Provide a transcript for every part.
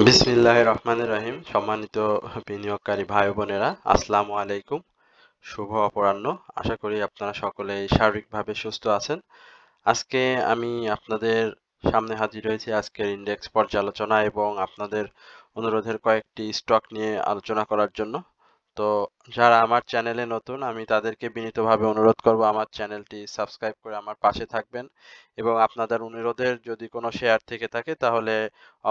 বিসমিল্লাহির রহমানির রহিম। সম্মানিত বিনিয়োগকারী ভাই ও বোনেরা, আসসালামু আলাইকুম। শুভ অপরাহ্ন। আশা করি আপনারা সকলেই শারীরিকভাবে সুস্থ আছেন। আজকে আমি আপনাদের সামনে হাজির হয়েছি আজকের ইন্ডেক্স পর্যালোচনা এবং আপনাদের অনুরোধের কয়েকটি স্টক নিয়ে আলোচনা করার জন্য। তো যারা আমার চ্যানেলে নতুন, আমি তাদেরকে বিনীতভাবে অনুরোধ করব আমার চ্যানেলটি সাবস্ক্রাইব করে আমার পাশে থাকবেন এবং আপনাদের অনুরোধের যদি কোনো শেয়ার থেকে থাকে তাহলে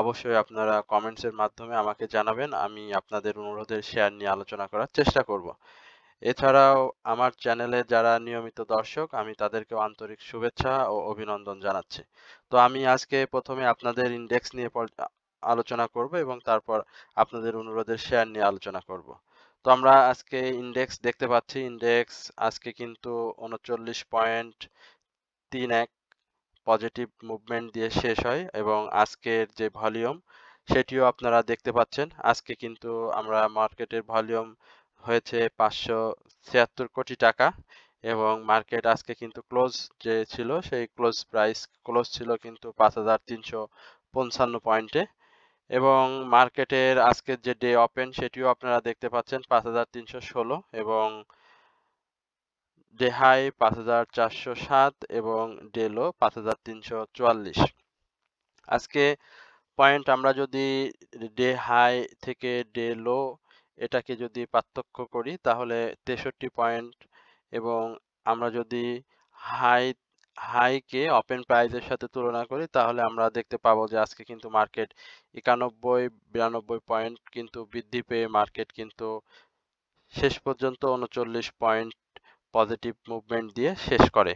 অবশ্যই আপনারা কমেন্টসের মাধ্যমে আমাকে জানাবেন। আমি আপনাদের অনুরোধের শেয়ার নিয়ে আলোচনা করার চেষ্টা করব। এছাড়াও আমার চ্যানেলে যারা নিয়মিত দর্শক, আমি তাদেরকেও আন্তরিক শুভেচ্ছা ও অভিনন্দন জানাচ্ছি। তো আমি আজকে প্রথমে আপনাদের ইন্ডেক্স নিয়ে আলোচনা করব এবং তারপর আপনাদের অনুরোধের শেয়ার নিয়ে আলোচনা করব। তো আমরা আজকে ইন্ডেক্স দেখতে পাচ্ছি, ইন্ডেক্স আজকে কিন্তু 39.31 পজিটিভ মুভমেন্ট দিয়ে শেষ হয় এবং আজকের যে ভলিউম সেটিও আপনারা দেখতে পাচ্ছেন। আজকে কিন্তু আমরা মার্কেটের ভলিউম হয়েছে 576 কোটি টাকা এবং মার্কেট আজকে কিন্তু ক্লোজ যে ছিল সেই ক্লোজ ছিল কিন্তু 5355 পয়েন্টে এবং মার্কেটের আজকের যে ডে ওপেন সেটিও আপনারা দেখতে পাচ্ছেন 5316 এবং ডে হাই 5407 এবং ডে লো 5344। আজকে পয়েন্ট আমরা যদি ডে হাই থেকে ডে লো এটাকে যদি পার্থক্য করি তাহলে 63 পয়েন্ট এবং আমরা যদি হাই হাইকে ওপেন প্রাইজের সাথে তুলনা করি তাহলে আমরা দেখতে পাবো যে আজকে কিন্তু মার্কেট 91-92 পয়েন্ট কিন্তু বৃদ্ধি পেয়ে মার্কেট কিন্তু শেষ পর্যন্ত 39 পয়েন্ট পজিটিভ মুভমেন্ট দিয়ে শেষ করে।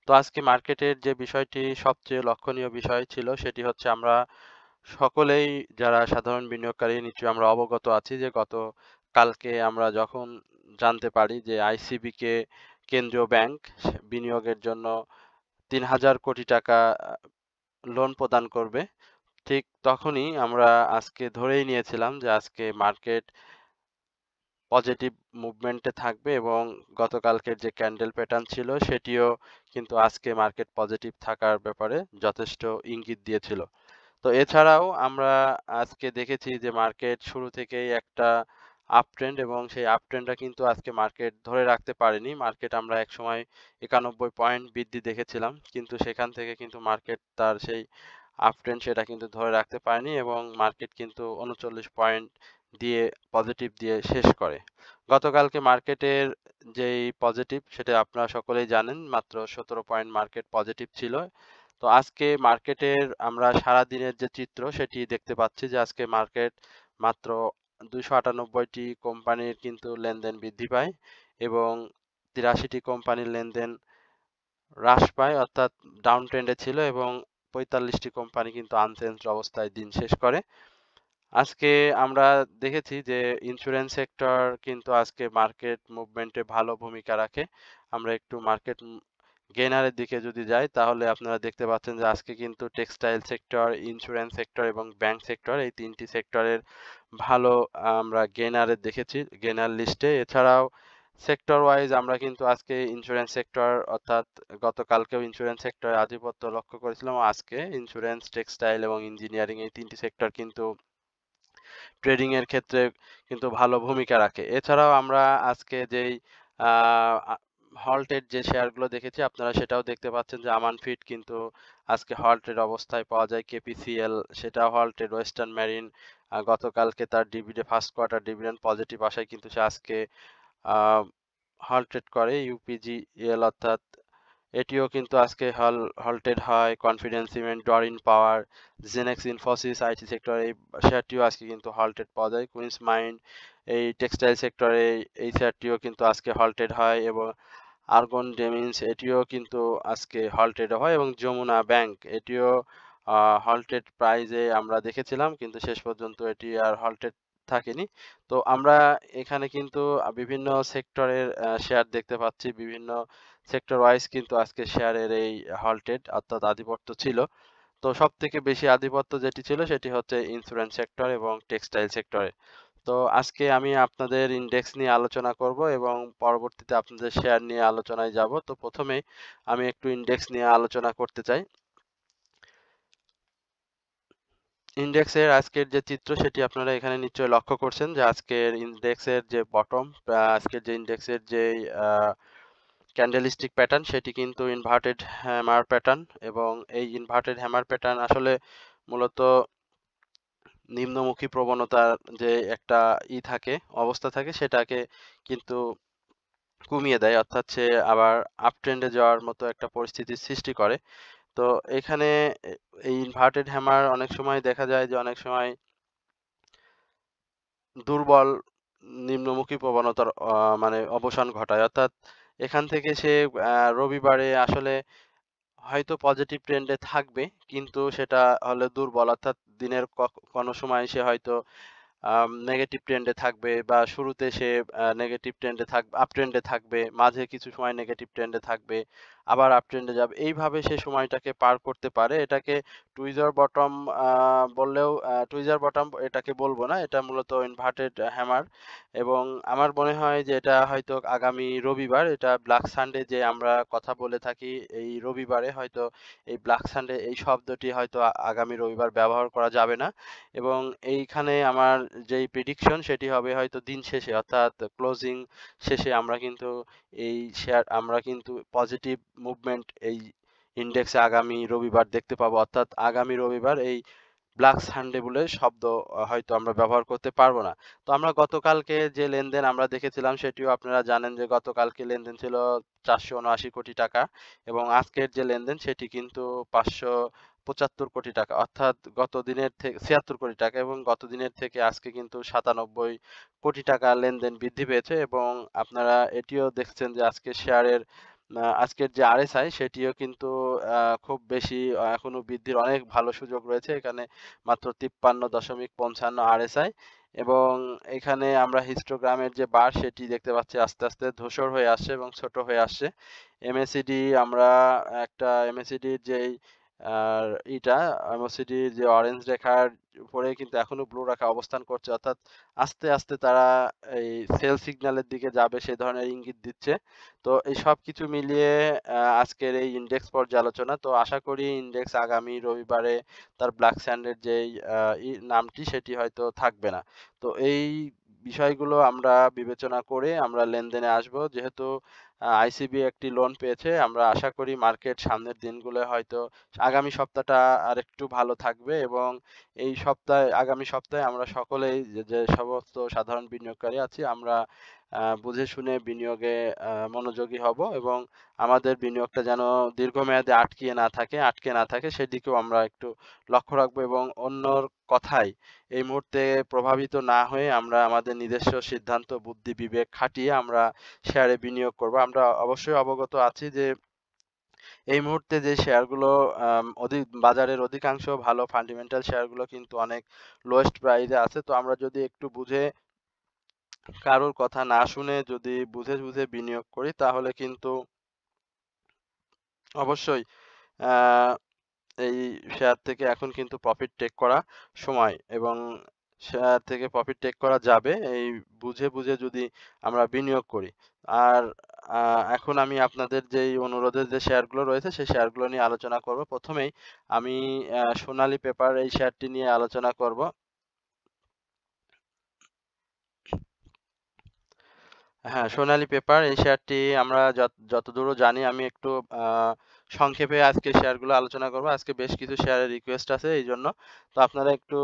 তো আজকে মার্কেটের যে বিষয়টি সবচেয়ে লক্ষণীয় বিষয় ছিল সেটি হচ্ছে আমরা সকলেই যারা সাধারণ বিনিয়োগকারী নিশ্চয়ই আমরা অবগত আছি যে কালকে আমরা যখন জানতে পারি যে আইসিবি কে কেন্দ্রীয় ব্যাংক বিনিয়োগের জন্য 3000 কোটি টাকা লোন প্রদান করবে, ঠিক তখনই আমরা আজকে ধরেই নিয়েছিলাম যে আজকে মার্কেট পজিটিভ মুভমেন্টে থাকবে এবং গতকালকের যে ক্যান্ডেল প্যাটার্ন ছিল সেটিও কিন্তু আজকে মার্কেট পজিটিভ থাকার ব্যাপারে যথেষ্ট ইঙ্গিত দিয়েছিল। তো এছাড়াও আমরা আজকে দেখেছি যে মার্কেট শুরু থেকেই একটা আপ ট্রেন্ড এবং সেই আপ ট্রেন্ডটা কিন্তু আজকে মার্কেট ধরে রাখতে পারেনি। মার্কেট আমরা একসময় 91 পয়েন্ট বৃদ্ধি দেখেছিলাম, কিন্তু সেখান থেকে কিন্তু মার্কেট তার সেই আপ ট্রেন্ড সেটা কিন্তু ধরে রাখতে পারেনি এবং মার্কেট কিন্তু 39 পয়েন্ট দিয়ে পজিটিভ দিয়ে শেষ করে। গতকালকে মার্কেটের যেই পজিটিভ সেটা আপনারা সকলেই জানেন, মাত্র 17 পয়েন্ট মার্কেট পজিটিভ ছিল। তো আজকে মার্কেটের আমরা সারাদিনের যে চিত্র সেটি দেখতে পাচ্ছি যে আজকে মার্কেট মাত্র 298টি কোম্পানির কিন্তু লেনদেন বৃদ্ধি পায় এবং 83টি কোম্পানির লেনদেন হ্রাস পায়, অর্থাৎ ডাউন ট্রেন্ডে ছিল এবং 45টি কোম্পানি কিন্তু আনচেঞ্জড অবস্থায় দিন শেষ করে। আজকে আমরা দেখেছি যে ইন্স্যুরেন্স সেক্টর কিন্তু আজকে মার্কেট মুভমেন্টে ভালো ভূমিকা রাখে। আমরা একটু মার্কেট গেইনারের দিকে যদি যাই তাহলে আপনারা দেখতে পাচ্ছেন যে আজকে কিন্তু টেক্সটাইল সেক্টর, ইন্স্যুরেন্স সেক্টর এবং ব্যাংক সেক্টর এই তিনটি সেক্টরের ভালো আমরা গেইনারে দেখেছি গেইনার লিস্টে। এছাড়াও সেক্টর ওয়াইজ আমরা কিন্তু আজকে ইন্স্যুরেন্স সেক্টর অর্থাৎ গতকালকেও ইন্স্যুরেন্স সেক্টরের আধিপত্য লক্ষ্য করেছিলাম। আজকে ইন্স্যুরেন্স, টেক্সটাইল এবং ইঞ্জিনিয়ারিং এই তিনটি সেক্টর কিন্তু ট্রেডিং এর ক্ষেত্রে কিন্তু ভালো ভূমিকা রাখে। এছাড়াও আমরা আজকে যেই হল্টেড যে শেয়ারগুলো দেখেছি আপনারা সেটাও দেখতে পাচ্ছেন যে আমান ফিড কিন্তু আজকে হল্টেড অবস্থায় পাওয়া যায়। কেপিসিএল সেটাও হল্টেড। ওয়েস্টার্ন মেরিন গতকালকে তার ফার্স্ট কোয়ার্টার ডিভিডেন্ড পজিটিভ আসায় কিন্তু সে আজকে হল্টেড করে। ইউপিজিএল অর্থাৎ এটিও কিন্তু আজকে হল্টেড হয়। Confidence cement, Dorin power, Genex Infosys IT সেক্টরে এই শেয়ারটিও আজকে কিন্তু হল্টেড পাওয়া যায়। কুইন্স মাইন্ড এই টেক্সটাইল সেক্টরে এই শেয়ারটিও কিন্তু আজকে হল্টেড হয় এবং আর্গন ডেমিন্স এটিও কিন্তু আজকে হল্টেড হয় এবং যমুনা ব্যাংক এটিও হল্টেড প্রাইজে আমরা দেখেছিলাম, কিন্তু শেষ পর্যন্ত এটি আর হল্টেড থাকেনি। তো আমরা এখানে কিন্তু বিভিন্ন সেক্টরের শেয়ার দেখতে পাচ্ছি। বিভিন্ন সেক্টর ওয়াইজ কিন্তু আজকে শেয়ারের এই হল্টেড অর্থাৎ আধিপত্য ছিল। তো সবথেকে বেশি আধিপত্য যেটি ছিল সেটি হচ্ছে ইন্স্যুরেন্স সেক্টর এবং টেক্সটাইল সেক্টরে। তো আজকে আমি আপনাদের ইন্ডেক্স নিয়ে আলোচনা করব এবং পরবর্তীতে আপনাদের শেয়ার নিয়ে আলোচনায় যাব। তো প্রথমেই আমি একটু ইন্ডেক্স নিয়ে আলোচনা করতে চাই। ইন্ডেক্সের আজকের যে চিত্র সেটি আপনারা এখানে নিশ্চয়ই লক্ষ্য করছেন যে আজকের ইন্ডেক্সের যে বটম, আজকের যে ইন্ডেক্সের যে ক্যান্ডেলস্টিক প্যাটার্ন সেটি কিন্তু ইনভার্টেড হ্যামার প্যাটার্ন, এবং এই ইনভার্টেড হ্যামার প্যাটার্ন আসলে মূলত নিম্নমুখী প্রবণতার যে একটা থাকে, অবস্থা থাকে, সেটাকে কিন্তু কমিয়ে দেয়, অর্থাৎ সে আবার আপ ট্রেন্ডে যাওয়ার মতো একটা পরিস্থিতির সৃষ্টি করে। তো এখানে এই ইনভার্টেড হ্যামার অনেক সময় দেখা যায় যে অনেক সময় দুর্বল নিম্নমুখী প্রবণতার মানে অবসান ঘটায়, অর্থাৎ এখান থেকে সে রবিবারে আসলে হয়তো পজিটিভ ট্রেন্ডে থাকবে, কিন্তু সেটা হলে দুর্বল, অর্থাৎ দিনের কোনো সময় সে হয়তো নেগেটিভ ট্রেন্ডে থাকবে, বা শুরুতে সে নেগেটিভ ট্রেন্ডে থাকবে, আপ ট্রেন্ডে থাকবে, মাঝে কিছু সময় নেগেটিভ ট্রেন্ডে থাকবে, আবার আপ ট্রেন্ডে যাবে, এইভাবে সে সময়টাকে পার করতে পারে। এটাকে টুইজার বটম বললেও, টুইজার বটম এটাকে বলবো না, এটা মূলত ইনভার্টেড হ্যামার। এবং আমার মনে হয় যে এটা হয়তো আগামী রবিবার, এটা ব্ল্যাক সানডে যে আমরা কথা বলে থাকি, এই রবিবারে হয়তো এই ব্ল্যাক সানডে এই শব্দটি হয়তো আগামী রবিবার ব্যবহার করা যাবে না। এবং এইখানে আমার যেই প্রেডিকশন সেটি হবে হয়তো দিন শেষে, অর্থাৎ ক্লোজিং শেষে আমরা কিন্তু পজিটিভ মুভমেন্ট এই ইন্ডেক্সে আগামী রবিবার দেখতে পাবো, অর্থাৎ আগামী রবিবার এই ব্ল্যাক সানডে বলে শব্দ হয়তো আমরা ব্যবহার করতে পারবো না। তো আমরা গতকালকে যে লেনদেন আমরা দেখেছিলাম সেটিও আপনারা জানেন যে গতকালকে লেনদেন ছিল 479 কোটি টাকা, এবং আজকের যে লেনদেন সেটি কিন্তু 575 কোটি টাকা, অর্থাৎ গত দিনের থেকে 76 কোটি টাকা, এবং গত দিনের থেকে আজকে কিন্তু 97 কোটি টাকা লেনদেন বৃদ্ধি পেয়েছে। এবং আপনারা এটিও দেখছেন যে আজকে শেয়ারের আজকের যে আরএসআই সেটিও কিন্তু খুব বেশি এখনো বৃদ্ধির অনেক ভালো সুযোগ রয়েছে। এখানে মাত্র 53.55 আরএসআই, এবং এখানে আমরা হিস্টোগ্রামের যে বার সেটি দেখতে পাচ্ছি আস্তে আস্তে ধূসর হয়ে আসছে এবং ছোট হয়ে আসছে। এমএসিডি আমরা একটা এমএসিডির যেই আর এমএসিডির যে অরেঞ্জ রেখার উপরে কিন্তু এখনো ব্লু রেখা অবস্থান করছে, অর্থাৎ আস্তে আস্তে তারা এই সেল সিগন্যালের দিকে যাবে সে ধরনের ইঙ্গিত দিচ্ছে। তো এই সবকিছু মিলিয়ে আজকের এই ইনডেক্স পর্যালোচনা। তো আশা করি ইনডেক্স আগামী রবিবারে তার ব্ল্যাক স্যান্ডের যেই নামটি সেটি হয়তো থাকবে না। তো এই বিষয়গুলো আমরা বিবেচনা করে আমরা লেনদেনে আসবো। যেহেতু আইসিবি একটি লোন পেয়েছে, আমরা আশা করি মার্কেট সামনের দিনগুলোয় হয়তো আগামী সপ্তাহটা আরেকটু ভালো থাকবে, এবং আগামী সপ্তাহে আমরা সকলেই যে সমস্ত সাধারণ বিনিয়োগকারী আছি আমরা বুঝে শুনে বিনিয়োগে মনোযোগী হব, এবং আমাদের বিনিয়োগটা যেন দীর্ঘমেয়াদে আটকে না থাকে সেদিকেও আমরা একটু লক্ষ্য রাখবো, এবং অন্যর কথায় এই মুহূর্তে প্রভাবিত না হয়ে আমরা আমাদের নিজস্ব সিদ্ধান্ত, বুদ্ধি, বিবেক খাটিয়ে আমরা শেয়ারে বিনিয়োগ করব। আমরা অবশ্যই অবগত আছি যে এই মুহূর্তে যে শেয়ারগুলো বাজারের অধিকাংশ ভালো ফান্ডামেন্টাল শেয়ারগুলো কিন্তু অনেক লোয়েস্ট প্রাইসে আছে। তো আমরা যদি একটু বুঝে, কারোর কথা না শুনে যদি বুঝে বুঝে বিনিয়োগ করি তাহলে কিন্তু অবশ্যই আহ, এই শেয়ার থেকে এখন কিন্তু প্রফিট টেক করা সময়, এবং শেয়ার থেকে প্রফিট টেক করা যাবে এই বুঝে বুঝে যদি আমরা বিনিয়োগ করি। আর এখন আমি আপনাদের যেই অনুরোধের যে শেয়ারগুলো রয়েছে সেই শেয়ারগুলো নিয়ে আলোচনা করব। প্রথমেই আমি সোনালী পেপার এই শেয়ারটি নিয়ে আলোচনা করব। হ্যাঁ, সোনালী পেপার এই শেয়ারটি আমরা যতদূর জানি, আমি একটু সংক্ষেপে আজকে শেয়ারগুলো আলোচনা করব। আজকে বেশ কিছু শেয়ারের রিকোয়েস্ট আছে এই জন্য। তো আপনারা একটু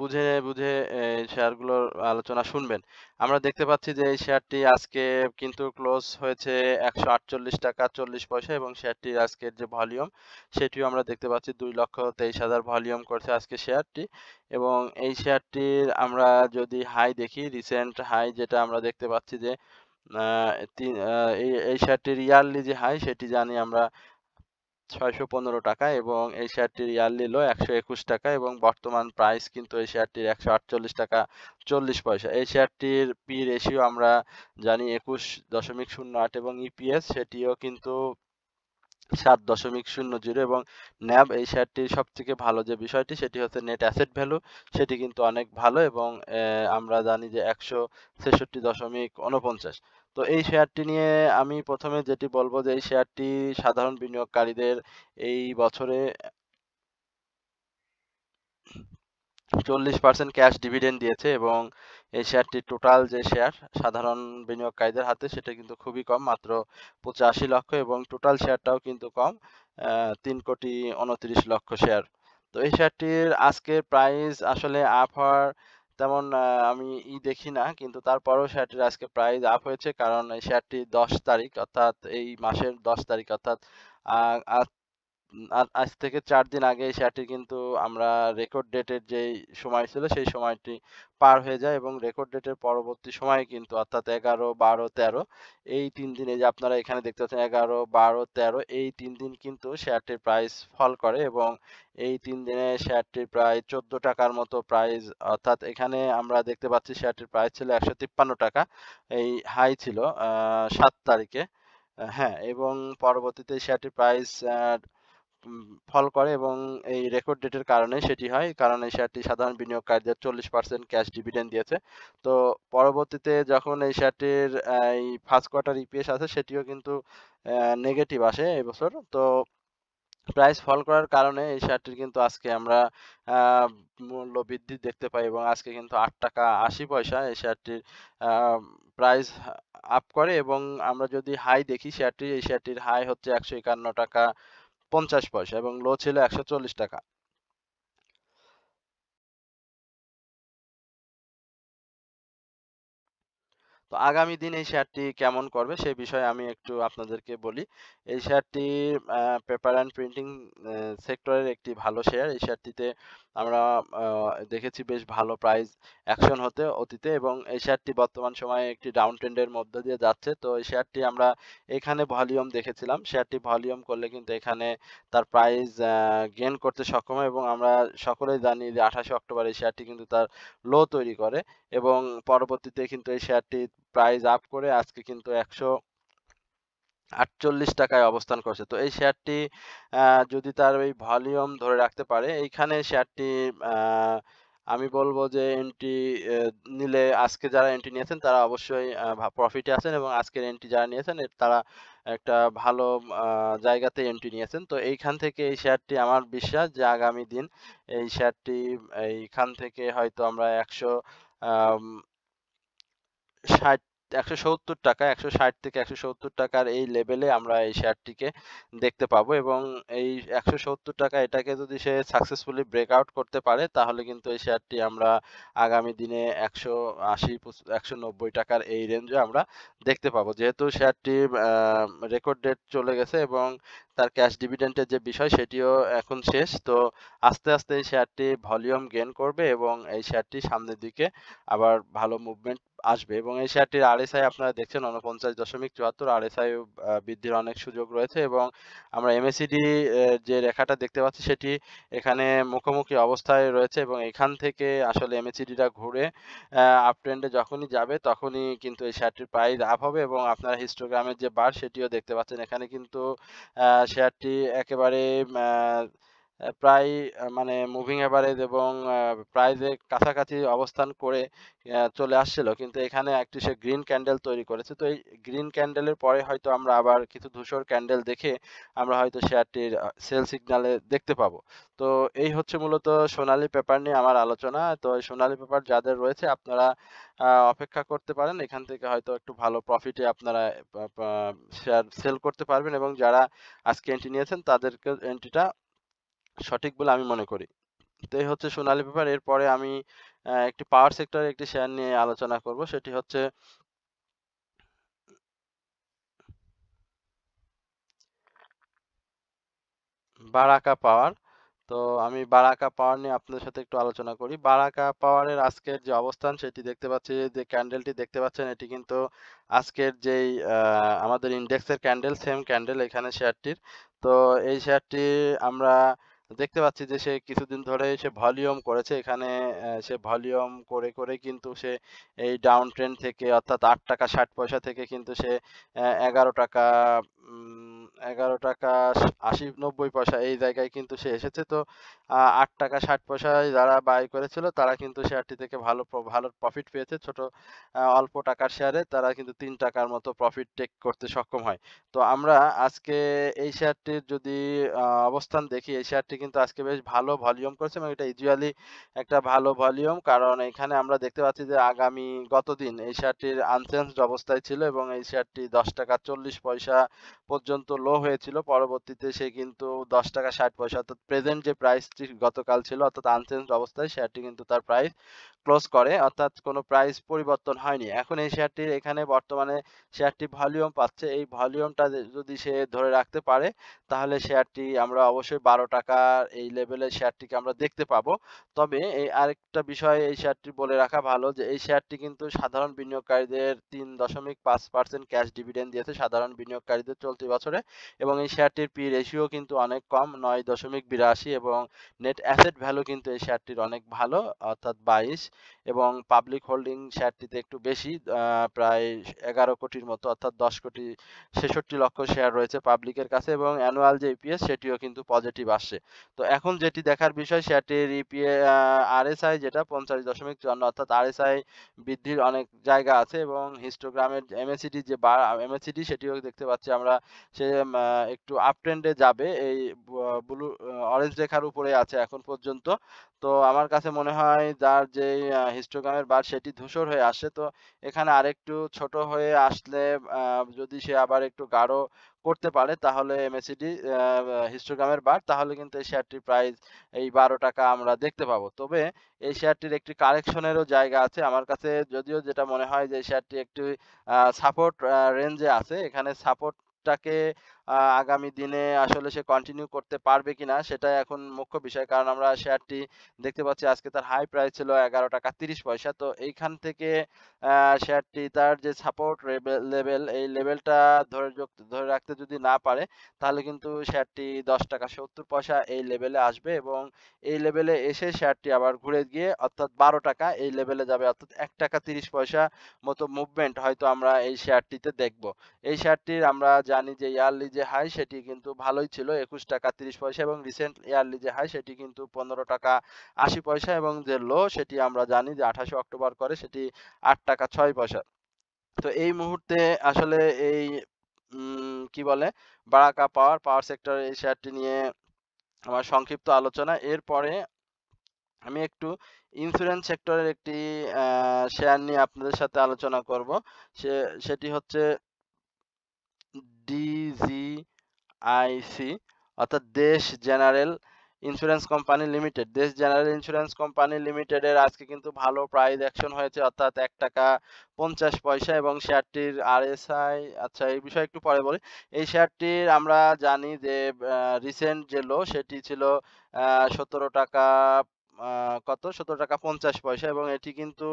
বুঝে বুঝে এই শেয়ারগুলোর আলোচনা শুনবেন। আমরা দেখতে পাচ্ছি যে এই শেয়ারটি আজকে কিন্তু ক্লোজ হয়েছে 148 টাকা 40 পয়সা, এবং শেয়ারটির আজকের যে ভলিউম সেটিও আমরা দেখতে পাচ্ছি 2,23,000 ভলিউম করছে আজকে শেয়ারটি। এবং এই শেয়ারটির আমরা যদি হাই দেখি, রিসেন্ট হাই যেটা আমরা দেখতে পাচ্ছি যে এই শেয়ারটির ইয়ারলি যে হাই সেটি জানি আমরা 615 টাকা, এবং এই শেয়ারটির ইয়ারলি লো 121 টাকা, এবং বর্তমান প্রাইস কিন্তু এই শেয়ারটির 148 টাকা 40 পয়সা। এই শেয়ারটির পি রেশিও আমরা জানি 21.08, এবং ইপিএস সেটিও কিন্তু 7.00, এবং ন্যাব এই শেয়ারটির সবথেকে ভালো যে বিষয়টি সেটি হচ্ছে নেট অ্যাসেট ভ্যালু, সেটি কিন্তু অনেক ভালো, এবং আমরা জানি যে 166.49। তো এই শেয়ারটি নিয়ে আমি ১ম এ যেটি বলব যে এই শেয়ারটি সাধারণ বিনিয়োগকারীদের এই বছরে 40% ক্যাশ ডিভিডেন্ড দিয়েছে এবং এই শেয়ারটির টোটাল যে শেয়ার সাধারণ বিনিয়োগকারীদের হাতে সেটা কিন্তু খুবই কম, মাত্র ৮৫ লক্ষ, এবং টোটাল শেয়ারটাও কিন্তু কম, ৩,২৯,০০,০০০ শেয়ার। তো এই শেয়ারটির আজকের প্রাইস আসলে আপ হওয়ার তেমন আমি দেখি না, কিন্তু তারপরেও শেয়ারটির আজকে প্রাইস আপ হয়েছে, কারণ এই শেয়ারটি ১০ তারিখ অর্থাৎ এই মাসের ১০ তারিখ অর্থাৎ আ আজ আজ থেকে ৪ দিন আগে এই শেয়ারটি কিন্তু আমরা রেকর্ড ডেটের যেই সময় ছিল সেই সময়টি পার হয়ে যায়, এবং রেকর্ড ডেটের পরবর্তী সময়ে কিন্তু অর্থাৎ ১১, ১২, ১৩ এই ৩ দিন, এই যে আপনারা এখানে দেখতে পাচ্ছেন ১১, ১২, ১৩ এই ৩ দিন কিন্তু শেয়ারটির প্রাইস ফল করে, এবং এই ৩ দিনে শেয়ারটির প্রায় ৳১৪ মতো প্রাইস, অর্থাৎ এখানে আমরা দেখতে পাচ্ছি শেয়ারটির প্রাইস ছিল ৳১৫৩ এই হাই ছিল ৭ তারিখে। হ্যাঁ, এবং পরবর্তীতে শেয়ারটির প্রাইস উম ফল করে, এবং এই রেকর্ড ডেটের কারণে সেটি হয়। কারণ এই শেয়ারটি সাধারণ বিনিয়োগকারীদের ৪০% ক্যাশ ডিভিডেন্ড দিয়েছে। তো পরবর্তীতে যখন এই শেয়ারটির এই ফার্স্ট কোয়ার্টার ইপিএস আছে সেটিও কিন্তু নেগেটিভ আসে এবছর। তো প্রাইস ফল করার কারণে এই শেয়ারটির কিন্তু আজকে আমরা আ মূল্য বৃদ্ধি দেখতে পাই, এবং আজকে কিন্তু ৳৮.৮০ এই শেয়ারটির আ প্রাইস আপ করে, এবং আমরা যদি হাই দেখি এই শেয়ারটির হাই হচ্ছে ৳১৫১.৫০ এবং লো ছিল ৳১৪০। তো আগামী দিন এই শেয়ারটি কেমন করবে সে বিষয়ে আমি একটু আপনাদেরকে বলি। এই শেয়ারটি পেপার অ্যান্ড প্রিন্টিং আ সেক্টরের একটি ভালো শেয়ার। এই শেয়ারটিতে আমরা আ দেখেছি বেশ ভালো প্রাইস অ্যাকশন হতে অতীতে, এবং এই শেয়ারটি বর্তমান সময়ে একটি ডাউন ট্রেন্ড এর মধ্য দিয়ে যাচ্ছে। তো এই শেয়ারটি আমরা এখানে ভলিউম দেখেছিলাম। শেয়ারটি ভলিউম করলে কিন্তু এখানে তার প্রাইস গেইন করতে সক্ষম হয়, এবং আমরা সকলেই জানি যে ২৮শে অক্টোবর এই শেয়ারটি কিন্তু তার লো তৈরি করে, এবং পরবর্তীতে কিন্তু এই শেয়ারটি প্রাইস আপ করে আজকে কিন্তু ৳১48 অবস্থান করছে। তো এই শেয়ারটি আ যদি তার ওই ভলিউম ধরে রাখতে পারে, এইখানে শেয়ারটি আ আমি বলব যে এন্ট্রি নিলে, আজকে যারা এন্ট্রি নিয়েছেন তারা অবশ্যই প্রফিটে আছেন, এবং আজকের এন্ট্রি যারা নিয়েছেন তারা একটা ভালো আ জায়গাতে এন্ট্রি নিয়েছেন। তো এইখান থেকে এই শেয়ারটি আমার বিশ্বাস যে আগামী দিন এই শেয়ারটি এইখান থেকে হয়তো আমরা ১০০ আম ৬০ ৳১৭০ ১৬০ থেকে ৳১৭০ এই লেভেলে আমরা এই শেয়ারটিকে দেখতে পাবো, এবং এই ৳১৭০ এটাকে যদি সে সাকসেসফুলি ব্রেকআউট করতে পারে তাহলে কিন্তু এই শেয়ারটি আমরা আগামী দিনে ৳১৮০ ৳১৯০ এই রেঞ্জে আমরা দেখতে পাবো। যেহেতু শেয়ারটি আ রেকর্ড ডেট চলে গেছে, এবং তার ক্যাশ ডিভিডেন্ড এর যে বিষয় সেটিও এখন শেষ। তো আস্তে, আস্তে এই শেয়ারটি ভলিউম গেইন করবে, এবং এই শেয়ারটি সামনের দিকে আবার ভালো মুভমেন্ট আসবে, এবং এই শেয়ারটির আরএসআই আপনারা দেখছেন ৪৯.৭৪, আরএসআই বৃদ্ধির অনেক সুযোগ রয়েছে, এবং আমরা এমএসিডি যে রেখাটা দেখতে পাচ্ছি সেটি এখানে মুখোমুখি অবস্থায় রয়েছে, এবং এখান থেকে আসলে এমএসিডিটা ঘুরে আপ ট্রেন্ডে যখনই যাবে তখনই কিন্তু এই শেয়ারটির প্রাইস আপ হবে, এবং আপনারা হিস্টোগ্রামের যে বার সেটিও দেখতে পাচ্ছেন। এখানে কিন্তু শেয়ারটি একেবারে আ প্রায় মানে মুভিং এভারেজ এবং প্রাইজের কাছাকাছি অবস্থান করে চলে আসছিল। কিন্তু এখানে একটি সে গ্রিন ক্যান্ডেল তৈরি করেছে। তো এই গ্রিন ক্যান্ডেলের পরে হয়তো আমরা আবার কিছু ধূসর ক্যান্ডেল দেখে আমরা হয়তো শেয়ারটির সেল সিগনালে দেখতে পাবো। তো এই হচ্ছে মূলত সোনালী পেপার নিয়ে আমার আলোচনা। তো এই সোনালী পেপার যাদের রয়েছে আপনারা অপেক্ষা করতে পারেন। এখান থেকে হয়তো একটু ভালো প্রফিটে আপনারা পা পা শেয়ার সেল করতে পারবেন, এবং যারা আজকে এন্ট্রি নিয়েছেন তাদেরকে এন্ট্রিটা সঠিক বলে আমি মনে করি। তো এই হচ্ছে সোনালী পেপার। এরপরে আমি একটি পাওয়ার সেক্টরের একটি শেয়ার নিয়ে আলোচনা করব। সেটি হচ্ছে বারাকা পাওয়ার। তো আমি বারাকা পাওয়ার নিয়ে আপনাদের সাথে একটু আলোচনা করি। বারাকা পাওয়ারের আজকের যে অবস্থান সেটি দেখতে পাচ্ছি, যে ক্যান্ডেলটি দেখতে পাচ্ছেন এটি কিন্তু আজকের যেই আমাদের ইনডেক্সের ক্যান্ডেল, সেম ক্যান্ডেল এখানে শেয়ারটির। তো এই শেয়ারটি আমরা দেখতে পাচ্ছি যে সে কিছুদিন ধরে সে ভলিউম করেছে। এখানে সে ভলিউম করে, করে কিন্তু সে এই ডাউন ট্রেন্ড থেকে অর্থাৎ ৳৮.৬০ থেকে কিন্তু সে ৳১১ উম 11 টাকা 80-90 পয়সা এই জায়গায় কিন্তু সে এসেছে। তো 8 টাকা 60 পয়সায় যারা বাই করেছিল তারা কিন্তু শেয়ারটি থেকে ভালো প্রফিট পেয়েছে। অল্প টাকার শেয়ারে তারা কিন্তু ৩ টাকার মতো প্রফিট টেক করতে সক্ষম হয়। তো আমরা আজকে এই শেয়ারটির যদি অবস্থান দেখি, এই শেয়ারটি কিন্তু আজকে বেশ ভালো ভলিউম করেছে এবং এটা ইউজুয়ালি একটা ভালো ভলিউম। কারণ এখানে আমরা দেখতে পাচ্ছি যে গতদিন এই শেয়ারটির আনচেঞ্জড অবস্থায় ছিল এবং এই শেয়ারটি 10 টাকা 40 পয়সা পর্যন্ত লো হয়েছিল। পরবর্তীতে সে কিন্তু 10 টাকা 60 পয়সা অর্থাৎ প্রেজেন্ট যে প্রাইসটি গতকাল ছিল অর্থাৎ আনচেঞ্জড অবস্থায় শেয়ারটি কিন্তু তার প্রাইস ক্লোজ করে অর্থাৎ কোনো প্রাইস পরিবর্তন হয়নি। এখন এই শেয়ারটির এখানে বর্তমানে শেয়ারটি ভলিউম পাচ্ছে। এই ভলিউমটা যদি সে ধরে রাখতে পারে তাহলে শেয়ারটি আমরা অবশ্যই ১২ টাকার এই লেভেলে শেয়ারটিকে আমরা দেখতে পাবো। তবে এই আরেকটা বিষয় এই শেয়ারটি বলে রাখা ভালো যে এই শেয়ারটি কিন্তু সাধারণ বিনিয়োগকারীদের ৩.৫% ক্যাশ ডিভিডেন্ড দিয়েছে সাধারণ বিনিয়োগকারীদের চলতি বছরে এবং এই শেয়ারটির পি রেশিও কিন্তু অনেক কম ৯.৮২ এবং নেট অ্যাসেট ভ্যালু কিন্তু এই শেয়ারটির অনেক ভালো অর্থাৎ ২২ এবং পাবলিক হোল্ডিং শেয়ারটিতে একটু বেশি প্রায় ১১ কোটির মতো অর্থাৎ ১০,৬৬,০০,০০০ শেয়ার রয়েছে পাবলিকের কাছে এবং অ্যানুয়াল যে ইপিএস সেটিও কিন্তু পজিটিভ আসছে। তো এখন যেটি দেখার বিষয় শেয়ারটির আরএসআই যেটা ৫০.৫৪ অর্থাৎ আরএসআই বৃদ্ধির অনেক জায়গা আছে এবং হিস্টোগ্রামের এমএসিডি যে এমএসিডি সেটিও দেখতে পাচ্ছি আমরা সে একটু আপ ট্রেন্ডে যাবে এই অরেঞ্জ রেখার উপরে আছে এখন পর্যন্ত। তো আমার কাছে মনে হয় যার যেই হিস্টোগ্রামের বার সেটি ধূসর হয়ে আসছে। তো এখানে আরেকটু ছোট হয়ে আসলে যদি সে আবার একটু গাঢ় করতে পারে তাহলে এমএসিডি হিস্টোগ্রামের বার তাহলে কিন্তু এই শেয়ারটির প্রাইস এই ১২ টাকা আমরা দেখতে পাবো। তবে এই শেয়ারটির একটি কারেকশনেরও জায়গা আছে। আমার কাছে যদিও যেটা মনে হয় যে এই শেয়ারটি একটি সাপোর্ট রেঞ্জে আছে। এখানে সাপোর্টটাকে আগামী দিনে আসলে সে কন্টিনিউ করতে পারবে কিনা সেটাই এখন মুখ্য বিষয়। কারণ আমরা শেয়ারটি দেখতে পাচ্ছি আজকে তার হাই প্রাইস ছিল 11 টাকা ৩০ পয়সা। তো এইখান থেকে শেয়ারটি তার যে সাপোর্ট লেভেল এই লেভেলটা ধরে রাখতে যদি না পারে তাহলে কিন্তু শেয়ারটি 10 টাকা ৭০ পয়সা এই লেভেলে আসবে এবং এই লেভেলে এসে শেয়ারটি আবার ঘুরে গিয়ে অর্থাৎ ১২ টাকা এই লেভেলে যাবে অর্থাৎ ১ টাকা ৩০ পয়সা মতো মুভমেন্ট হয়তো আমরা এই শেয়ারটিতে দেখব। এই শেয়ারটির আমরা জানি যে ইয়ারলি যে হাই সেটি কিন্তু ভালোই ছিল ২১ টাকা ৩০ পয়সা এবং রিসেন্ট ইয়ারলি যে হাই সেটি কিন্তু ১৫ টাকা ৮০ পয়সা এবং যে লো সেটি আমরা জানি যে ২৮শে অক্টোবর করে সেটি ৮ টাকা ৬ পয়সা। তো এই মুহূর্তে আসলে এই কি বলে বারাকা পাওয়ার সেক্টর এই শেয়ারটি নিয়ে আমার সংক্ষিপ্ত আলোচনা। এরপরে আমি একটু ইন্স্যুরেন্স সেক্টরের একটি শেয়ার নিয়ে আপনাদের সাথে আলোচনা করব। সেটি হচ্ছে ডিজিআইসি অর্থাৎ দেশ জেনারেল ইন্স্যুরেন্স কোম্পানি লিমিটেড। দেশ জেনারেল ইন্স্যুরেন্স কোম্পানি লিমিটেডের আজকে কিন্তু ভালো প্রাইস অ্যাকশন হয়েছে অর্থাৎ ১ টাকা ৫০ পয়সা এবং শেয়ারটির আরএসআই আচ্ছা এই বিষয়ে একটু পরে বলি। এই শেয়ারটির আমরা জানি যে রিসেন্ট যে লো সেটি ছিল ১৭ টাকা কত ১৭ টাকা ৫০ পয়সা এবং এটি কিন্তু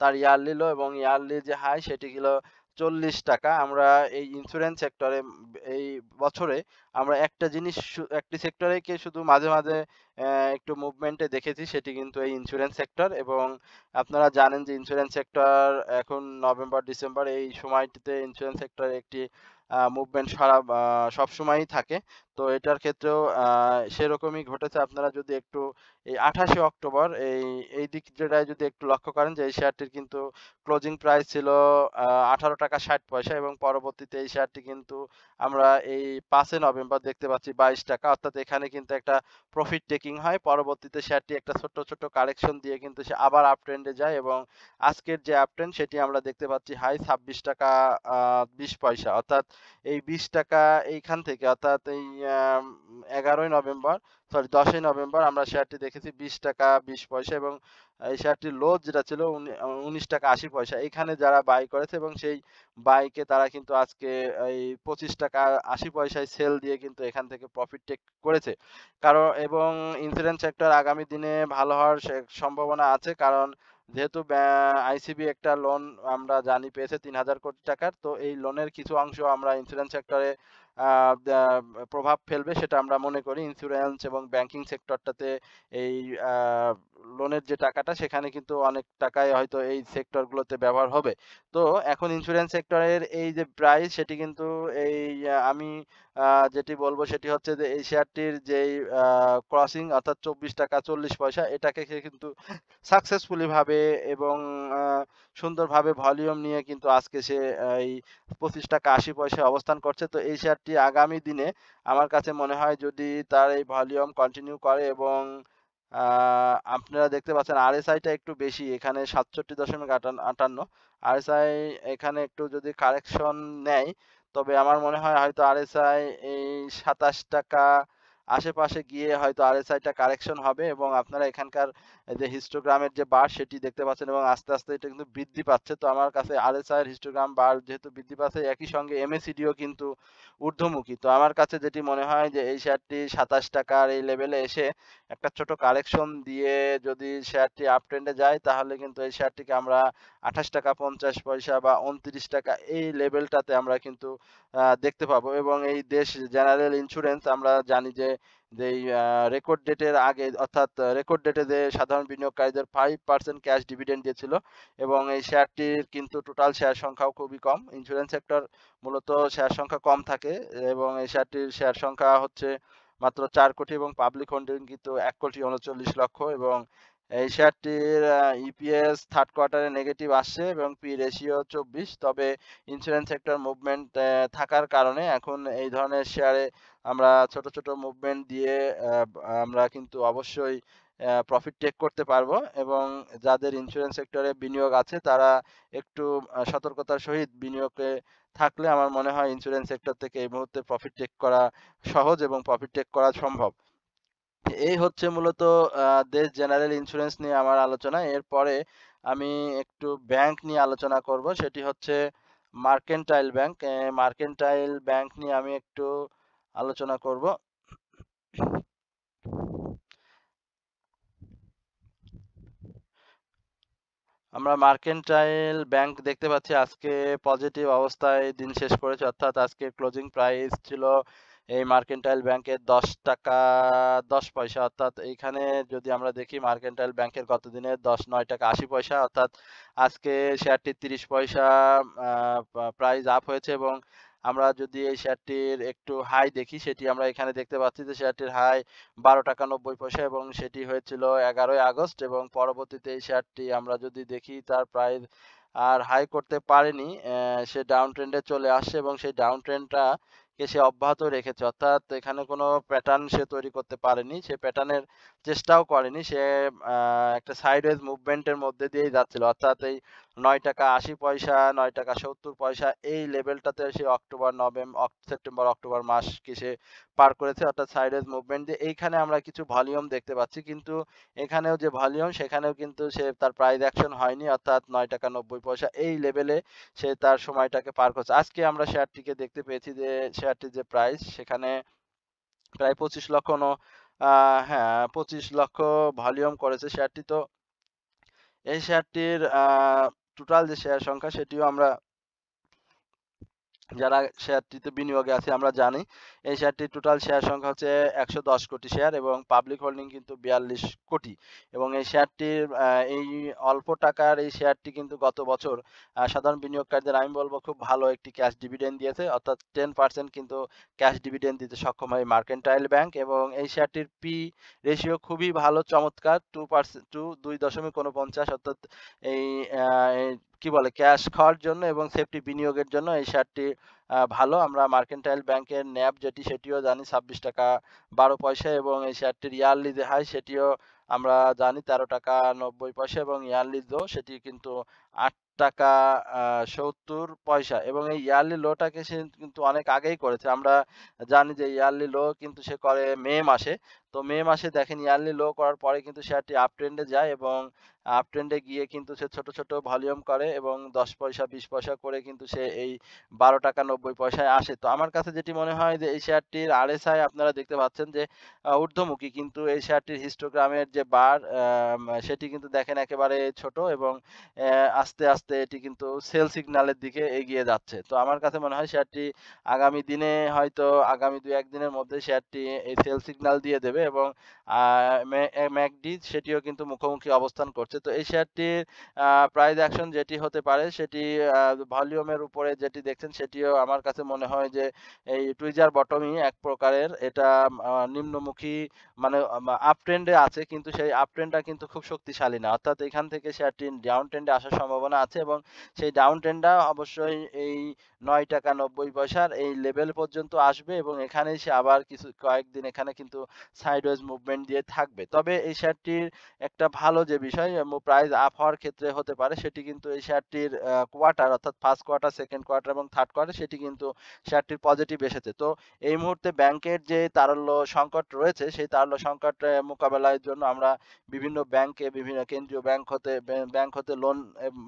তার ইয়ারলি লো এবং ইয়ারলি যে হাই সেটি ছিল ৪০ টাকা। আমরা এই ইন্স্যুরেন্স সেক্টরে এই বছরে আমরা একটা জিনিস একটি সেক্টরেকে শুধু মাঝে মাঝে একটু মুভমেন্টে দেখেছি সেটি কিন্তু এই ইন্স্যুরেন্স সেক্টর এবং আপনারা জানেন যে ইন্স্যুরেন্স সেক্টর এখন নভেম্বর ডিসেম্বর এই সময়টিতে ইন্স্যুরেন্স সেক্টরে একটি মুভমেন্ট সবসময়ই থাকে। তো এটার ক্ষেত্রেও সেরকমই ঘটেছে। আপনারা যদি একটু এই ২৮শে অক্টোবর এই দিকটায় যদি একটু লক্ষ্য করেন যে এই শেয়ারটির কিন্তু ক্লোজিং প্রাইস ছিল ১৮ টাকা ৬০ পয়সা এবং পরবর্তীতে এই শেয়ারটি কিন্তু আমরা এই ৫ নভেম্বর দেখতে পাচ্ছি ২২ টাকা অর্থাৎ এখানে কিন্তু একটা প্রফিট টেকিং হয়। পরবর্তীতে শেয়ারটি একটা ছোট্ট কারেকশন দিয়ে কিন্তু সে আবার আপ ট্রেন্ডে যায় এবং আজকের যে আপ ট্রেন্ড সেটি আমরা দেখতে পাচ্ছি হাই ২৬ টাকা ২০ পয়সা অর্থাৎ এই ২০ টাকা এইখান থেকে অর্থাৎ এই ১১ই নভেম্বর সরি ১০ই নভেম্বর আমরা শেয়ারটি দেখেছি ২০ টাকা ২০ পয়সা এবং এই শেয়ারটির লো যেটা ছিল ১৯ টাকা ৮০ পয়সা। এখানে যারা বাই করেছে এবং সেই বাইকে তারা কিন্তু আজকে এই ২৫ টাকা ৮০ পয়সায় সেল দিয়ে কিন্তু এখান থেকে প্রফিট টেক করেছে। এবং ইন্স্যুরেন্স সেক্টর আগামী দিনে ভালো হওয়ার সম্ভাবনা আছে কারণ যেহেতু আইসিবি একটা লোন আমরা জানি পেয়েছে ৩,০০০ কোটি টাকার। তো এই লোনের কিছু অংশ আমরা ইন্স্যুরেন্স সেক্টরে আ দা প্রভাব ফেলবে সেটা আমরা মনে করি। ইন্সুরেন্স এবং ব্যাংকিং সেক্টরটাতে এই আ লোনের যে টাকাটা সেখানে কিন্তু অনেক টাকাই হয়তো এই সেক্টরগুলোতে ব্যবহার হবে। তো এখন ইন্সুরেন্স সেক্টরের এই যে প্রাইস সেটি কিন্তু এই আমি আ যেটি বলব সেটি হচ্ছে যে এই শেয়ারটির যেই আ ক্রসিং অর্থাৎ ৳২৪.৪০ এটাকে সে কিন্তু সাকসেসফুলি ভাবে এবং আ সুন্দরভাবে ভলিউম নিয়ে কিন্তু আজকে সে এই ৳২৫.৮০ অবস্থান করছে। তো এই শেয়ারটি আগামী দিনে আমার কাছে মনে হয় যদি তার এই ভলিউম কন্টিনিউ করে এবং আ আপনারা দেখতে পাচ্ছেন RSI টা একটু বেশি। এখানে ৬৭.৫৮। RSI এখানে একটু যদি কারেকশন নেয়, তবে আমার মনে হয় হয়তো RSI এই ৳২৭ আশেপাশে গিয়ে হয়তো RSI টা কারেকশন হবে এবং আপনারা এখানকার এই যে হিস্টোগ্রামের যে বার সেটি দেখতে পাচ্ছেন এবং আস্তে, আস্তে এটা কিন্তু বৃদ্ধি পাচ্ছে। তো আমার কাছে RSI এর হিস্টোগ্রাম বার যেহেতু বৃদ্ধি পাচ্ছে একই সঙ্গে MACD ও কিন্তু ঊর্ধ্বমুখী। তো আমার কাছে যেটি মনে হয় যে এই শেয়ারটি ৳২৭ র এই লেভেলে এসে একটা ছোট কারেকশন দিয়ে যদি শেয়ারটি আপ ট্রেন্ড এ যায় তাহলে কিন্তু এই শেয়ারটিকে আমরা ৳২৮.৫০ বা ৳২৯ এই লেভেলটাতে আমরা কিন্তু দেখতে পাবো এবং এই দেশ জেনারেল ইন্সুরেন্স আমরা জানি যে যেই রেকর্ড ডেটের আগে অর্থাৎ রেকর্ড ডেটে যে সাধারণ বিনিয়োগকারীদের 5% ক্যাশ ডিভিডেন্ড দিয়েছিল এবং এই শেয়ারটির কিন্তু টোটাল শেয়ার সংখ্যাও খুবই কম। ইন্সুরেন্স সেক্টর মূলত শেয়ার সংখ্যা কম থাকে এবং এই শেয়ারটির শেয়ার সংখ্যা হচ্ছে মাত্র ৪ কোটি এবং পাবলিক হোল্ডিং কিন্তু ১,৩৯,০০,০০০ এবং এই শেয়ারটির ইপিএস থার্ড কোয়ার্টারে নেগেটিভ আসছে এবং পি রেশিও ২৪। তবে ইন্সুরেন্স সেক্টর মুভমেন্ট থাকার কারণে এখন এই ধরনের শেয়ারে আমরা ছোট, ছোট মুভমেন্ট দিয়ে আমরা কিন্তু অবশ্যই প্রফিট টেক করতে পারবো এবং যাদের ইন্সুরেন্স সেক্টরে বিনিয়োগ আছে তারা একটু সতর্কতার সহিত বিনিয়োগে থাকলে আমার মনে হয় ইন্সুরেন্স সেক্টর থেকে এই মুহূর্তে প্রফিট টেক করা সহজ এবং প্রফিট টেক করা সম্ভব। এই হচ্ছে মূলত আ দেশ জেনারেল ইন্সুরেন্স নিয়ে আমার আলোচনা। এরপরে আমি একটু ব্যাংক নিয়ে আলোচনা করব। সেটি হচ্ছে মার্কেন্টাইল ব্যাংক। মার্কেন্টাইল ব্যাংক নিয়ে আমি একটু আলোচনা করব। আমরা মার্কেন্টাইল ব্যাংক দেখতে পাচ্ছি আজকে পজিটিভ অবস্থায় দিন শেষ করেছে। অর্থাৎ আজকের ক্লোজিং প্রাইস ছিল এই মার্কেন্টাইল ব্যাংকের ৳১০.১০ অর্থাৎ এইখানে যদি আমরা দেখি মার্কেন্টাইল ব্যাংকের গত দিনের ৳৯.৮০ অর্থাৎ আজকে শেয়ারটির ৩০ পয়সা আ প্রাইস আপ হয়েছে এবং আমরা যদি এই শেয়ারটির একটু হাই দেখি সেটি আমরা এখানে দেখতে পাচ্ছি যে শেয়ারটির হাই ৳১২.৯০ এবং সেটি হয়েছিল ১১ই আগস্ট এবং পরবর্তীতে এই শেয়ারটি আমরা যদি দেখি তার প্রাইস আর হাই করতে পারেনি। সে ডাউন ট্রেন্ডে চলে আসছে এবং সেই ডাউন ট্রেন্ডটা কে সে অব্যাহত রেখেছে। অর্থাৎ এখানে কোনো প্যাটার্ন সে তৈরি করতে পারেনি। সে প্যাটার্নের চেষ্টাও করেনি। সে আ একটা সাইডওয়েজ মুভমেন্ট এর মধ্যে দিয়েই যাচ্ছিল। অর্থাৎ এই ৳৯.৮০, ৳৯.৭০ এই লেভেলটাতে সে সেপ্টেম্বর, অক্টোবর মাসকে সে পার করেছে। অর্থাৎ সাইডওয়েজ মুভমেন্ট দিয়ে এইখানে আমরা কিছু ভলিউম দেখতে পাচ্ছি। কিন্তু এখানেও যে ভলিউম সেখানেও কিন্তু সে তার প্রাইস অ্যাকশন হয়নি। অর্থাৎ ৳৯.৯০ এই লেভেলে সে তার সময়টাকে পার করছে। আজকে আমরা শেয়ারটিকে দেখতে পেয়েছি যে শেয়ারটির যে প্রাইস সেখানে প্রায় ২৫ লক্ষ আ হ্যাঁ, ২৫ লক্ষ ভলিউম করেছে শেয়ারটি। তো এই শেয়ারটির টোটাল যে শেয়ার সংখ্যা সেটিও আমরা যারা শেয়ারটিতে বিনিয়োগে আছি আমরা জানি এই শেয়ারটির টোটাল শেয়ার সংখ্যা হচ্ছে ১১০ কোটি শেয়ার এবং পাবলিক হোল্ডিং কিন্তু ৪২ কোটি এবং এই শেয়ারটির এই অল্প টাকার এই শেয়ারটি কিন্তু গত বছর সাধারণ বিনিয়োগকারীদের আমি বলব খুব ভালো একটি ক্যাশ ডিভিডেন্ড দিয়েছে অর্থাৎ 10% কিন্তু ক্যাশ ডিভিডেন্ড দিতে সক্ষম হয় মার্কেন্টাইল ব্যাংক এবং এই শেয়ারটির পি রেশিও খুবই ভালো চমৎকার 2.49 অর্থাৎ এই আ এই কি বলে ক্যাশ খাওয়ার জন্য এবং সেফটি বিনিয়োগের জন্য এই শেয়ারটি ভালো। আমরা মার্কেন্টাইল ব্যাংকের ন্যাব যেটি সেটিও জানি ৳২৬.১২ এবং এই শেয়ারটির ইয়ারলি যে হাই সেটিও আমরা জানি ৳১৩.৯০ এবং ইয়ারলি লো সেটি কিন্তু ৳৮.৭০ এবং এই ইয়ারলি লোটাকে সে কিন্তু অনেক আগেই করেছে। আমরা জানি যে ইয়ারলি লো কিন্তু সে করে মে মাসে। তো মে মাসে দেখেন ইয়ারলি লো করার পরে কিন্তু শেয়ারটি আপ ট্রেন্ডে যায় এবং আপ ট্রেন্ডে গিয়ে কিন্তু সে ছোট, ছোট ভলিউম করে এবং ১০ পয়সা ২০ পয়সা করে কিন্তু সে এই ৳১২.৯০ আসে। তো আমার কাছে যেটি মনে হয় যে এই শেয়ারটির RSI আপনারা দেখতে পাচ্ছেন যে ঊর্ধ্বমুখী, কিন্তু এই শেয়ারটির হিস্টোগ্রামের যে বার সেটি কিন্তু দেখেন একেবারে ছোট এবং আস্তে, আস্তে এটি কিন্তু সেল সিগন্যালের দিকে এগিয়ে যাচ্ছে। তো আমার কাছে মনে হয় শেয়ারটি আগামী দিনে হয়তো আগামী ২-১ দিনের মধ্যে শেয়ারটি এই সেল সিগন্যাল দিয়ে দেবে এবং আ ম্যাকডি সেটিও কিন্তু মুখোমুখি অবস্থান করছে। তো এই শেয়ারটির আ প্রাইস অ্যাকশন যেটি হতে পারে সেটি আ ভলিউমের উপরে যেটি দেখছেন সেটিও আমার কাছে মনে হয় যে এই টুইজার বটমই এক প্রকারের। এটা নিম্নমুখী মানে আপ ট্রেন্ডে আছে, কিন্তু সেই আপ ট্রেন্ডটা কিন্তু খুব শক্তিশালী না। অর্থাৎ এখান থেকে শেয়ারটি ডাউন ট্রেন্ডে আসার সম্ভাবনা আছে এবং সেই ডাউন ট্রেন্ডটা অবশ্যই এই ৳৯.৯০ এই লেভেল পর্যন্ত আসবে এবং এখানেই সে আবার কয়েকদিন এখানে কিন্তু সাইডওয়েজ মুভমেন্ট দিয়ে থাকবে। তবে এই শেয়ারটির একটা ভালো যে বিষয় প্রাইস আপ হওয়ার ক্ষেত্রে হতে পারে সেটি কিন্তু এই শেয়ারটির কোয়ার্টার অর্থাৎ 1st কোয়ার্টার, 2nd কোয়ার্টার এবং 3rd কোয়ার্টার সেটি কিন্তু শেয়ারটির পজিটিভ এসেছে। তো এই মুহূর্তে ব্যাংকের যে তারল্য সংকট রয়েছে সেই তারল্য সংকট মোকাবেলার জন্য আমরা বিভিন্ন ব্যাংকে বিভিন্ন কেন্দ্রীয় ব্যাংক হতে লোন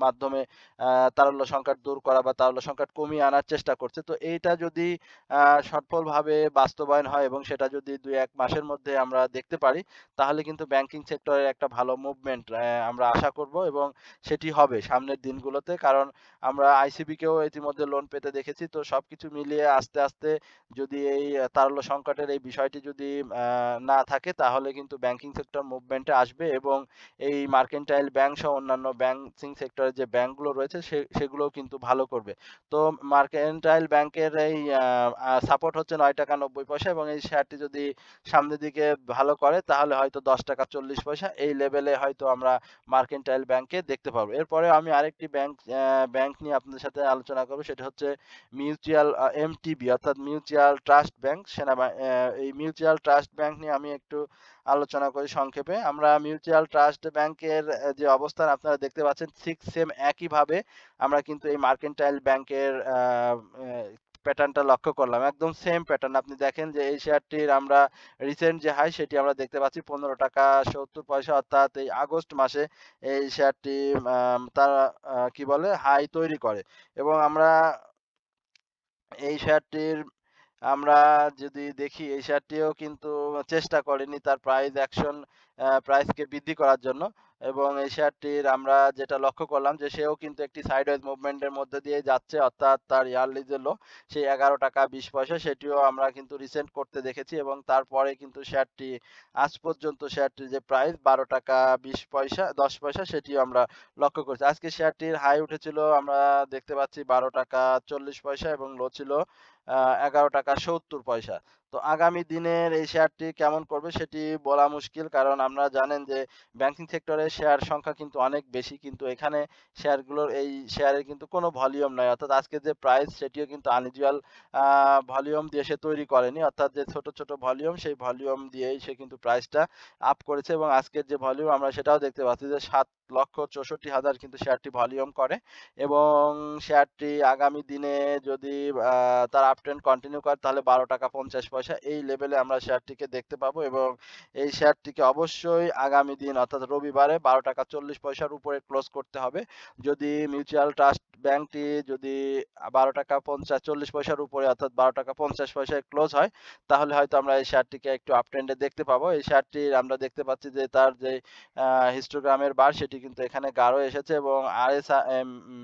মাধ্যমে আ তারল্য সংকট দূর করা বা তারল্য সংকট কমিয়ে আনার চেষ্টা করছে। তো এইটা যদি আ সফলভাবে বাস্তবায়ন হয় এবং সেটা যদি ২-১ মাসের মধ্যে আমরা দেখতে পারি, তাহলে কিন্তু ব্যাংকিং সেক্টরের একটা ভালো মুভমেন্ট আমরা আশা করব এবং সেটি হবে সামনের দিনগুলোতে। কারণ আমরা আইসিবি-কেও ইতিমধ্যে লোন পেতে দেখেছি। তো সবকিছু মিলিয়ে আস্তে, আস্তে যদি এই তারল্য সংকটের এই বিষয়টি যদি আ না থাকে তাহলে কিন্তু ব্যাংকিং সেক্টর মুভমেন্টে আসবে এবং এই মার্কেন্টাইল ব্যাংক সহ অন্যান্য ব্যাংকিং সেক্টরের যে ব্যাংকগুলো রয়েছে সেগুলোও কিন্তু ভালো করবে। তো মার্কেন্টাইল ব্যাংকের এই সাপোর্ট হচ্ছে ৳৯.৯০ এবং এই শেয়ারটি যদি সামনের দিকে ভালো করে তাহলে হয়তো ৳১০.৪০ এই লেভেলে হয়তো আমরা মার্কেন্টাইল ব্যাংকে দেখতে পারবো। এরপরে আমি আরেকটি ব্যাংক নিয়ে আপনাদের সাথে আলোচনা করব, সেটা হচ্ছে মিউচুয়াল এমটিবি অর্থাৎ মিউচুয়াল ট্রাস্ট ব্যাংক এই মিউচুয়াল ট্রাস্ট ব্যাংক নিয়ে আমি একটু আলোচনা করি সংক্ষেপে। আমরা মিউচুয়াল ট্রাস্ট ব্যাংকের যে অবস্থান আপনারা দেখতে পাচ্ছেন ঠিক সেম একইভাবে আমরা কিন্তু এই মার্কেন্টাইল ব্যাংকের প্যাটার্নটা লক্ষ্য করলাম। একদম সেম প্যাটার্ন। আপনি দেখেন যে এই শেয়ারটির আমরা রিসেন্ট যে হাই সেটি আমরা দেখতে পাচ্ছি ৳১৫.৭০ অর্থাৎ এই আগস্ট মাসে এই শেয়ারটি তার কি বলে হাই তৈরি করে এবং আমরা এই শেয়ারটির আমরা যদি দেখি এই শেয়ারটিও কিন্তু চেষ্টা করেনি তার প্রাইসকে বৃদ্ধি করার জন্য এবং এই শেয়ারটির আমরা যেটা লক্ষ্য করলাম যে সেও কিন্তু একটি সাইডওয়েজ মুভমেন্টের মধ্যে দিয়ে যাচ্ছে, অর্থাৎ তার ইয়ারলি যে লো সেই ৳১১.২০ সেটিও আমরা কিন্তু রিসেন্ট করতে দেখেছি এবং তারপরে কিন্তু শেয়ারটির যে প্রাইস ৳১২.২০ ১০ সেটিও আমরা লক্ষ্য করছি। আজকে শেয়ারটির হাই উঠেছিল আমরা দেখতে পাচ্ছি ৳১২.৪০ এবং লো ছিল ৳১১.৭০। তো আগামী দিনের এই শেয়ারটি কেমন করবে সেটি বলা মুশকিল। কারণ আপনারা জানেন যে ব্যাংকিং সেক্টরে শেয়ার সংখ্যা কিন্তু অনেক বেশি। কিন্তু এখানে এই শেয়ারের কিন্তু কোনো ভলিউম নাই। অর্থাৎ আজকে যে প্রাইস সেটিও কিন্তু আনইউজুয়াল আ ভলিউম দিয়ে সে তৈরি করেনি। অর্থাৎ যে ছোট, ছোট ভলিউম সেই ভলিউম দিয়েই সে কিন্তু প্রাইসটা আপ করেছে এবং আজকের যে ভলিউম আমরা সেটাও দেখতে পাচ্ছি যে ৭,৬৪,০০০ কিন্তু শেয়ারটি ভলিউম করে এবং শেয়ারটি আগামী দিনে যদি আ তার আপট্রেন্ড কন্টিনিউ করে তাহলে ৳১২.৫০ এই লেভেলে আমরা শেয়ারটিকে দেখতে পাবো এবং এই শেয়ারটিকে অবশ্যই আগামী দিন অর্থাৎ রবিবারে ৳১২.৪০ র উপরে ক্লোজ করতে হবে। যদি মিউচুয়াল ট্রাস্ট ব্যাংকটি যদি ৳১২.৪০ র উপরে অর্থাৎ ৳১২.৫০ ক্লোজ হয় তাহলে হয়তো আমরা এই শেয়ারটিকে একটু আপট্রেন্ডে দেখতে পাবো। এই শেয়ারটির আমরা দেখতে পাচ্ছি যে তার যে আ হিস্টোগ্রামের বার সেটি কিন্তু এখানে গাঢ় এসেছে এবং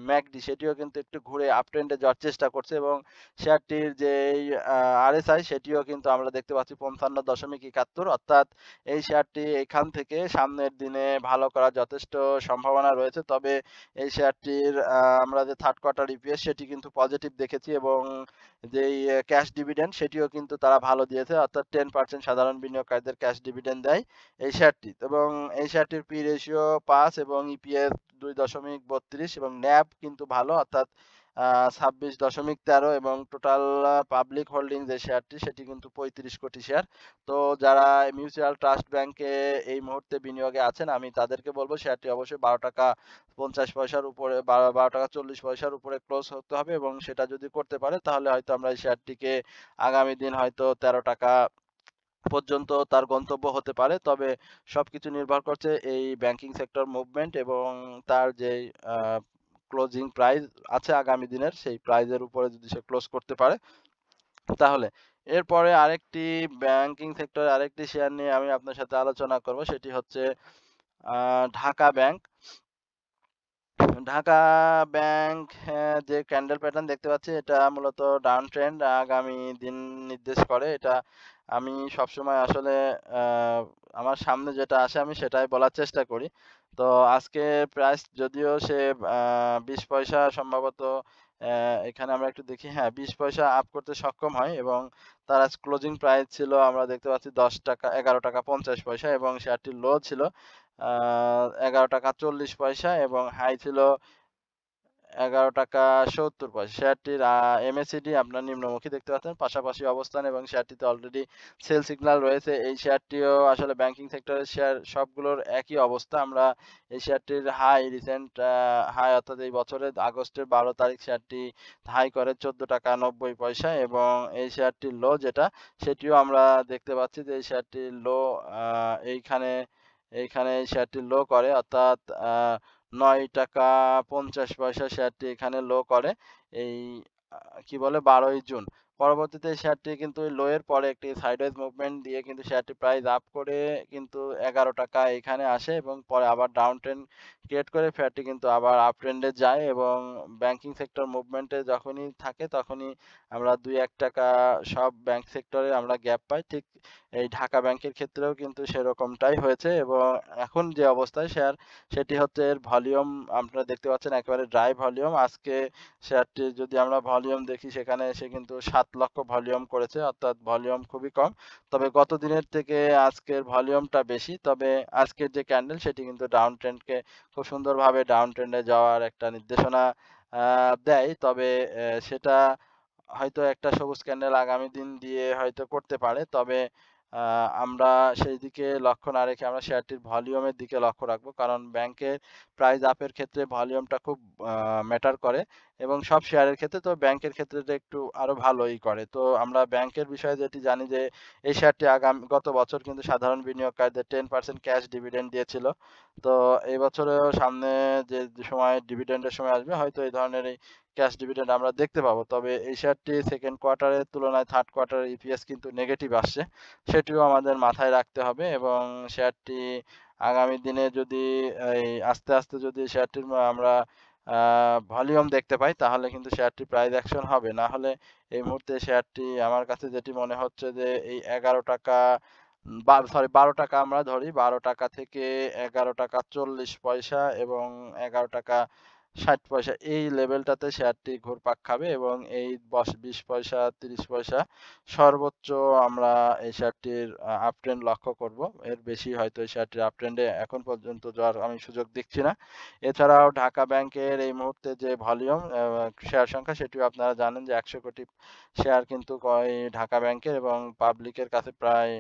ম্যাকডি সেটিও কিন্তু একটু ঘুরে আপট্রেন্ডে যাওয়ার চেষ্টা করছে এবং শেয়ারটির যেই আ আরএসআই সেটিও কিন্তু আমরা দেখতে পাচ্ছি ৫৫.৭১ অর্থাৎ এই শেয়ারটি এখান থেকে সামনের দিনে ভালো করার যথেষ্ট সম্ভাবনা রয়েছে। তবে এই শেয়ারটির আমরা যে 3rd কোয়ার্টার ইপিএস সেটি কিন্তু পজিটিভ দেখেছি এবং যেই ক্যাশ ডিভিডেন্ড সেটিও কিন্তু তারা ভালো দিয়েছে। অর্থাৎ 10% সাধারণ বিনিয়োগকারীদের ক্যাশ ডিভিডেন্ড দেয় এই শেয়ারটি এবং এই শেয়ারটির পি রেশিও ৫ এবং ইপিএস ২.৩২ এবং ন্যাভ কিন্তু ভালো, অর্থাৎ ২৬.১৩ এবং টোটাল পাবলিক হোল্ডিং যে শেয়ারটি সেটি কিন্তু ৩৫ কোটি শেয়ার। তো যারা মিউচুয়াল ট্রাস্ট ব্যাংকে এই মুহূর্তে বিনিয়োগে আছেন আমি তাদেরকে বলব শেয়ারটি অবশ্যই ৳১২.৫০ র উপরে ৳১২.৪০ র উপরে ক্লোজ হতে হবে এবং সেটা যদি করতে পারে তাহলে হয়তো আমরা এই শেয়ারটিকে আগামী দিন হয়তো ৳১৩ পর্যন্ত তার গন্তব্য হতে পারে। তবে সবকিছু নির্ভর করছে এই ব্যাংকিং সেক্টর মুভমেন্ট এবং তার যেই আ ক্লোজিং প্রাইস আছে আগামী দিনের, সেই প্রাইজের উপরে যদি সে ক্লোজ করতে পারে তাহলে। এরপরে আরেকটি ব্যাংকিং সেক্টরে আরেকটি শেয়ার নিয়ে আমি আপনার সাথে আলোচনা করব। সেটি হচ্ছে আ ঢাকা ব্যাংক। ঢাকা ব্যাংক যে ক্যান্ডেল প্যাটার্ন দেখতে পাচ্ছি এটা মূলত ডাউন ট্রেন্ড আগামী দিন নির্দেশ করে। এটা আমি সবসময় আসলে আ আমার সামনে যেটা আসে আমি সেটাই বলার চেষ্টা করি। তো আজকে প্রাইস যদিও সে ২০ পয়সা সম্ভবত এখানে আমরা একটু দেখি, হ্যাঁ, ২০ পয়সা আপ করতে সক্ষম হয় এবং তার আজ ক্লোজিং প্রাইস ছিল আমরা দেখতে পাচ্ছি ৳১১.৫০ এবং শেয়ারটির লো ছিল আ ৳১১.৪০ এবং হাই ছিল ৳১১.৭০। শেয়ারটির MACD আপনার নিম্নমুখী দেখতে পাচ্ছেন, পাশাপাশি অবস্থান এবং শেয়ারটিতে অলরেডি সেল সিগন্যাল রয়েছে। এই শেয়ারটিও আসলে ব্যাংকিং সেক্টরের শেয়ার সবগুলোর একই অবস্থা। আমরা এই শেয়ারটির হাই রিসেন্ট হাই অর্থাৎ এই বছরের আগস্টের ১২ তারিখ শেয়ারটি হাই করে ৳১৪.৯০ এবং এই শেয়ারটির লো যেটা সেটিও আমরা দেখতে পাচ্ছি যে এই শেয়ারটির লো আ এইখানে এইখানে এই শেয়ারটির লো করে অর্থাৎ ৳৯.৫০ শেয়ারটি এখানে লো করে। এই আ কি বলে ১২ই জুন। পরবর্তীতে এই শেয়ারটি কিন্তু ওই লো এর পরে একটি সাইডওয়েজ মুভমেন্ট দিয়ে কিন্তু শেয়ারটি প্রাইস আপ করে কিন্তু ৳১১ এখানে আসে এবং পরে আবার ডাউন ট্রেন্ড ক্রিয়েট করে শেয়ারটি কিন্তু আবার আপ ট্রেন্ডে যায় এবং ব্যাংকিং সেক্টর মুভমেন্টে যখনই থাকে তখনই আমরা ৳২-১ সব ব্যাংক সেক্টরে আমরা গ্যাপ পাই। ঠিক এই ঢাকা ব্যাংকের ক্ষেত্রেও কিন্তু সেরকমটাই হয়েছে এবং এখন যে অবস্থায় শেয়ার সেটি হচ্ছে এর ভলিউম আপনারা দেখতে পাচ্ছেন একেবারে ড্রাই ভলিউম। আজকে শেয়ারটির যদি আমরা ভলিউম দেখি সেখানে এসে কিন্তু ৭ লক্ষ ভলিউম করেছে অর্থাৎ ভলিউম খুবই কম। তবে গত দিনের থেকে আজকের ভলিউমটা বেশি। তবে আজকের যে ক্যান্ডেল সেটি কিন্তু ডাউন ট্রেন্ডকে খুব সুন্দরভাবে ডাউন ট্রেন্ডে যাওয়ার একটা নির্দেশনা আ দেয়। তবে সেটা হয়তো একটা সবুজ ক্যান্ডেল আগামী দিন দিয়ে হয়তো করতে পারে। তবে আ আমরা সেই দিকে লক্ষ্য না রেখে আমরা শেয়ারটির ভলিউমের দিকে লক্ষ্য রাখবো। কারণ ব্যাংকের প্রাইস আপের ক্ষেত্রে ভলিউমটা খুব আ ম্যাটার করে এবং সব শেয়ারের ক্ষেত্রে তো ব্যাংকের ক্ষেত্রে তো একটু আরো ভালোই করে। তো আমরা ব্যাংকের বিষয়ে যেটি জানি যে এই শেয়ারটি গত বছর কিন্তু সাধারণ বিনিয়োগকারীদের 10% ক্যাশ ডিভিডেন্ড দিয়েছিল। তো এই বছরেও সামনে যে সময় ডিভিডেন্ডের সময় আসবে হয়তো এই ধরনের ক্যাশ ডিভিডেন্ড আমরা দেখতে পাবো। তবে এই শেয়ারটি 2nd কোয়ার্টারের তুলনায় 3rd কোয়ার্টারের ইপিএস কিন্তু নেগেটিভ আসছে। সেটিও আমাদের মাথায় রাখতে হবে এবং শেয়ারটি আগামী দিনে যদি এই আস্তে, আস্তে যদি শেয়ারটির আমরা আ ভলিউম দেখতে পাই তাহলে কিন্তু শেয়ারটি প্রাইস অ্যাকশন হবে। না হলে এই মুহূর্তে শেয়ারটি আমার কাছে যেটি মনে হচ্ছে যে এই ৳১১ ৳১২ আমরা ধরি। ৳১২ থেকে ৳১১.৪০ এবং ৳১১.৬০ এই লেভেলটাতে শেয়ারটি ঘুরপাক খাবে এবং এই ২০ পয়সা ৩০ পয়সা সর্বোচ্চ আমরা এই শেয়ারটির আপ ট্রেন্ড লক্ষ্য করব। এর বেশি হয়তো এই শেয়ারটির আপ ট্রেন্ডে এখন পর্যন্ত যাওয়ার আমি সুযোগ দেখছি না। এছাড়াও ঢাকা ব্যাংকের এই মুহূর্তে যে ভলিউম শেয়ার সংখ্যা সেটিও আপনারা জানেন যে ১০০ কোটি শেয়ার কিন্তু এই ঢাকা ব্যাংকের এবং পাবলিকের কাছে প্রায়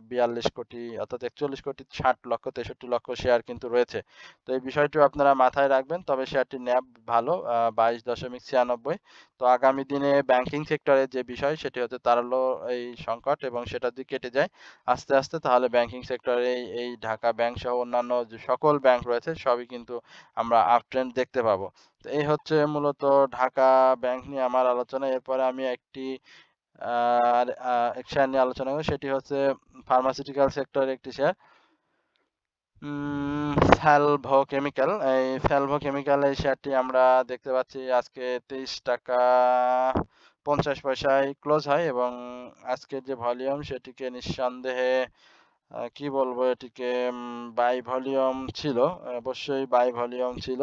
৪২ কোটি অর্থাৎ ৪১ কোটি ৬০ লক্ষ ৬৩ লক্ষ শেয়ার কিন্তু রয়েছে। তো এই বিষয়টিও আপনারা মাথায় রাখবেন। তবে শেয়ারটির ন্যাব ভালো ২২.৯৬। তো আগামী দিনে ব্যাংকিং সেক্টরের যে বিষয় সেটি হচ্ছে তারল্য এই সংকট এবং সেটা যদি কেটে যায় আস্তে, আস্তে তাহলে ব্যাংকিং সেক্টরে এই ঢাকা ব্যাংক সহ অন্যান্য যে সকল ব্যাংক রয়েছে সবই কিন্তু আমরা আপ ট্রেন্ড দেখতে পাবো। তো এই হচ্ছে মূলত ঢাকা ব্যাংক নিয়ে আমার আলোচনা। এরপরে আমি একটি আর এক শেয়ার নিয়ে আলোচনা করব সেটি হচ্ছে ফার্মাসিউটিক্যাল সেক্টরের একটি শেয়ার। Salvo chemical. এই সালভো কেমিক্যাল এই শেয়ারটি আমরা দেখতে পাচ্ছি আজকে ৳২৩.৫০ ক্লোজ হয় এবং আজকের যে ভলিউম সেটিকে নিঃসন্দেহে কি বলবো এটিকে বাই ভলিউম ছিল। অবশ্যই বাই ভলিউম ছিল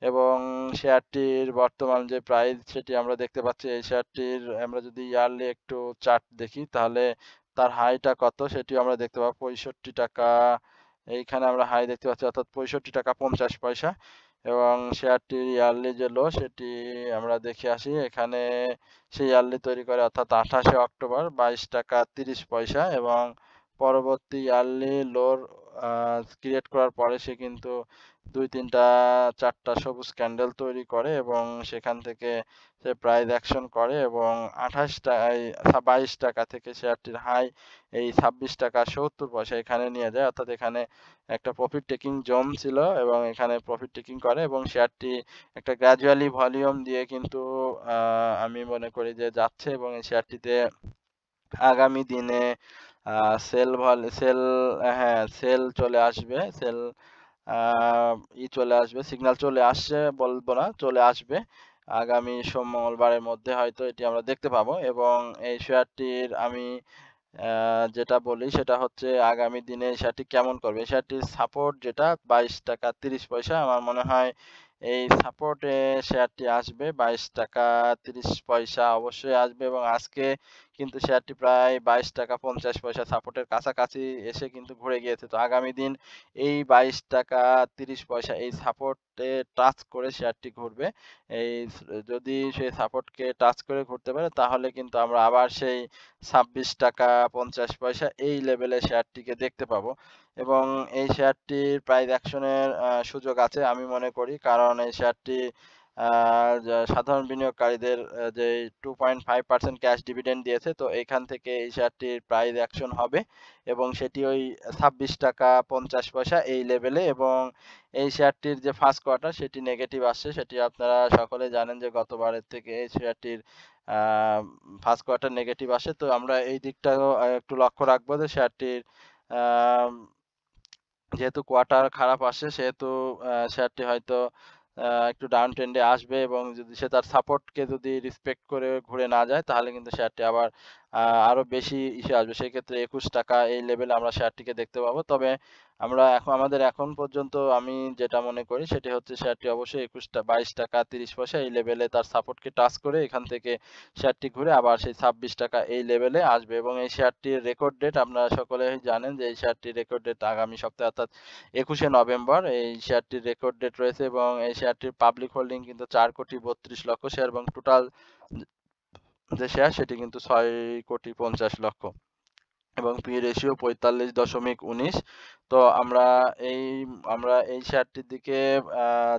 এবং শেয়ারটির বর্তমান যে প্রাইস সেটি আমরা দেখতে পাচ্ছি। এই শেয়ারটির আমরা যদি ইয়ারলি একটু চার্ট দেখি তাহলে তার হাইটা কত সেটিও আমরা দেখতে পাবো ৳৬৫। এইখানে আমরা হাই দেখতে পাচ্ছি অর্থাৎ ৳৬৫.৫০ এবং শেয়ারটির ইয়ারলি যে লো সেটি আমরা দেখে আসি। এখানে সে ইয়ারলি তৈরি করে অর্থাৎ ২৮শে অক্টোবর ৳২২.৩০ এবং পরবর্তী ইয়ারলি লোর ক্রিয়েট করার পরে সে কিন্তু ২-৩টা ৪টা সবুজ ক্যান্ডেল তৈরি করে এবং সেখান থেকে সে প্রাইস অ্যাকশন করে এবং ২৮ এই ২২ টাকা থেকে শেয়ারটির হাই এই ২৬ টাকা ৭০ পয়সা এখানে নিয়ে যায়। অর্থাৎ এখানে একটা প্রফিট টেকিং জোন ছিল এবং এখানে প্রফিট টেকিং করে এবং শেয়ারটি একটা গ্র্যাজুয়ালি ভলিউম দিয়ে কিন্তু আমি মনে করি যে যাচ্ছে এবং এই শেয়ারটিতে আগামী দিনে সেল চলে আসবে। আ চলে আসবে, সিগন্যাল চলে আসছে বলবো না, চলে আসবে। আগামী মঙ্গলবারের মধ্যে হয়তো এটি আমরা দেখতে পাবো এবং এই শেয়ারটির আমি যেটা বলি সেটা হচ্ছে আগামী দিনে এই শেয়ারটি কেমন করবে? এই শেয়ারটির সাপোর্ট যেটা ৳২২.৩০ আমার মনে হয় এই সাপোর্টে শেয়ারটি আসবে ৳২২.৩০ অবশ্যই আসবে এবং আজকে কিন্তু শেয়ারটি প্রায় ৳২২.৫০ সাপোর্টের কাছাকাছি এসে কিন্তু ঘুরে গিয়েছে। তো আগামী দিন এই ৳২২.৩০ এই সাপোর্টে টাচ করে শেয়ারটি ঘুরবে। এই যদি সেই সাপোর্টকে টাচ করে ঘুরতে পারে তাহলে কিন্তু আমরা আবার সেই ৳২৬.৫০ এই লেভেলে শেয়ারটিকে দেখতে পাবো এবং এই শেয়ারটির প্রাইস অ্যাকশনের সুযোগ আছে আমি মনে করি। কারণ এই শেয়ারটি সাধারণ বিনিয়োগকারীদের যে 2.5% ক্যাশ ডিভিডেন্ড দিয়েছে। তো এখান থেকে এই শেয়ারটির প্রাইস অ্যাকশন হবে এবং সেটি ওই ৳২৬.৫০ এই লেভেলে এবং এই শেয়ারটির যে ফার্স্ট কোয়ার্টার সেটি নেগেটিভ আসছে। সেটি আপনারা সকলেই জানেন যে গতবারের থেকে এই শেয়ারটির আ ফার্স্ট কোয়ার্টার নেগেটিভ আসে। তো আমরা এই দিকটাও একটু লক্ষ্য রাখবো যে শেয়ারটির আম যেহেতু কোয়ার্টার খারাপ আসে সেহেতু শেয়ারটি হয়তো একটু ডাউন ট্রেন্ডে আসবে এবং যদি সে তার সাপোর্টকে যদি রেসপেক্ট করে ঘুরে না যায় তাহলে কিন্তু শেয়ারটি আবার আ আরো বেশি আসবে। সেক্ষেত্রে ৳২১ এই লেভেলে আমরা শেয়ারটিকে দেখতে পাবো। তবে আমরা আমাদের এখন পর্যন্ত আমি যেটা মনে করি সেটি হচ্ছে শেয়ারটি অবশ্যই ৳২২.৩০ এই লেভেলে তার সাপোর্টকে টাচ করে এখান থেকে শেয়ারটি ঘুরে আবার সেই ৳২৬ এই লেভেলে আসবে এবং এই শেয়ারটির রেকর্ড ডেট আপনারা সকলেই জানেন যে এই শেয়ারটির রেকর্ড ডেট আগামী সপ্তাহে অর্থাৎ ২১শে নভেম্বর এই শেয়ারটির রেকর্ড ডেট রয়েছে এবং এই শেয়ারটির পাবলিক হোল্ডিং কিন্তু ৪,৩২,০০,০০০ শেয়ার এবং টোটাল যে শেয়ার সেটি কিন্তু ৬,৫০,০০,০০০ এবং পি রেশিও ৪৫.১৯। তো এই আমরা এই শেয়ারটির দিকে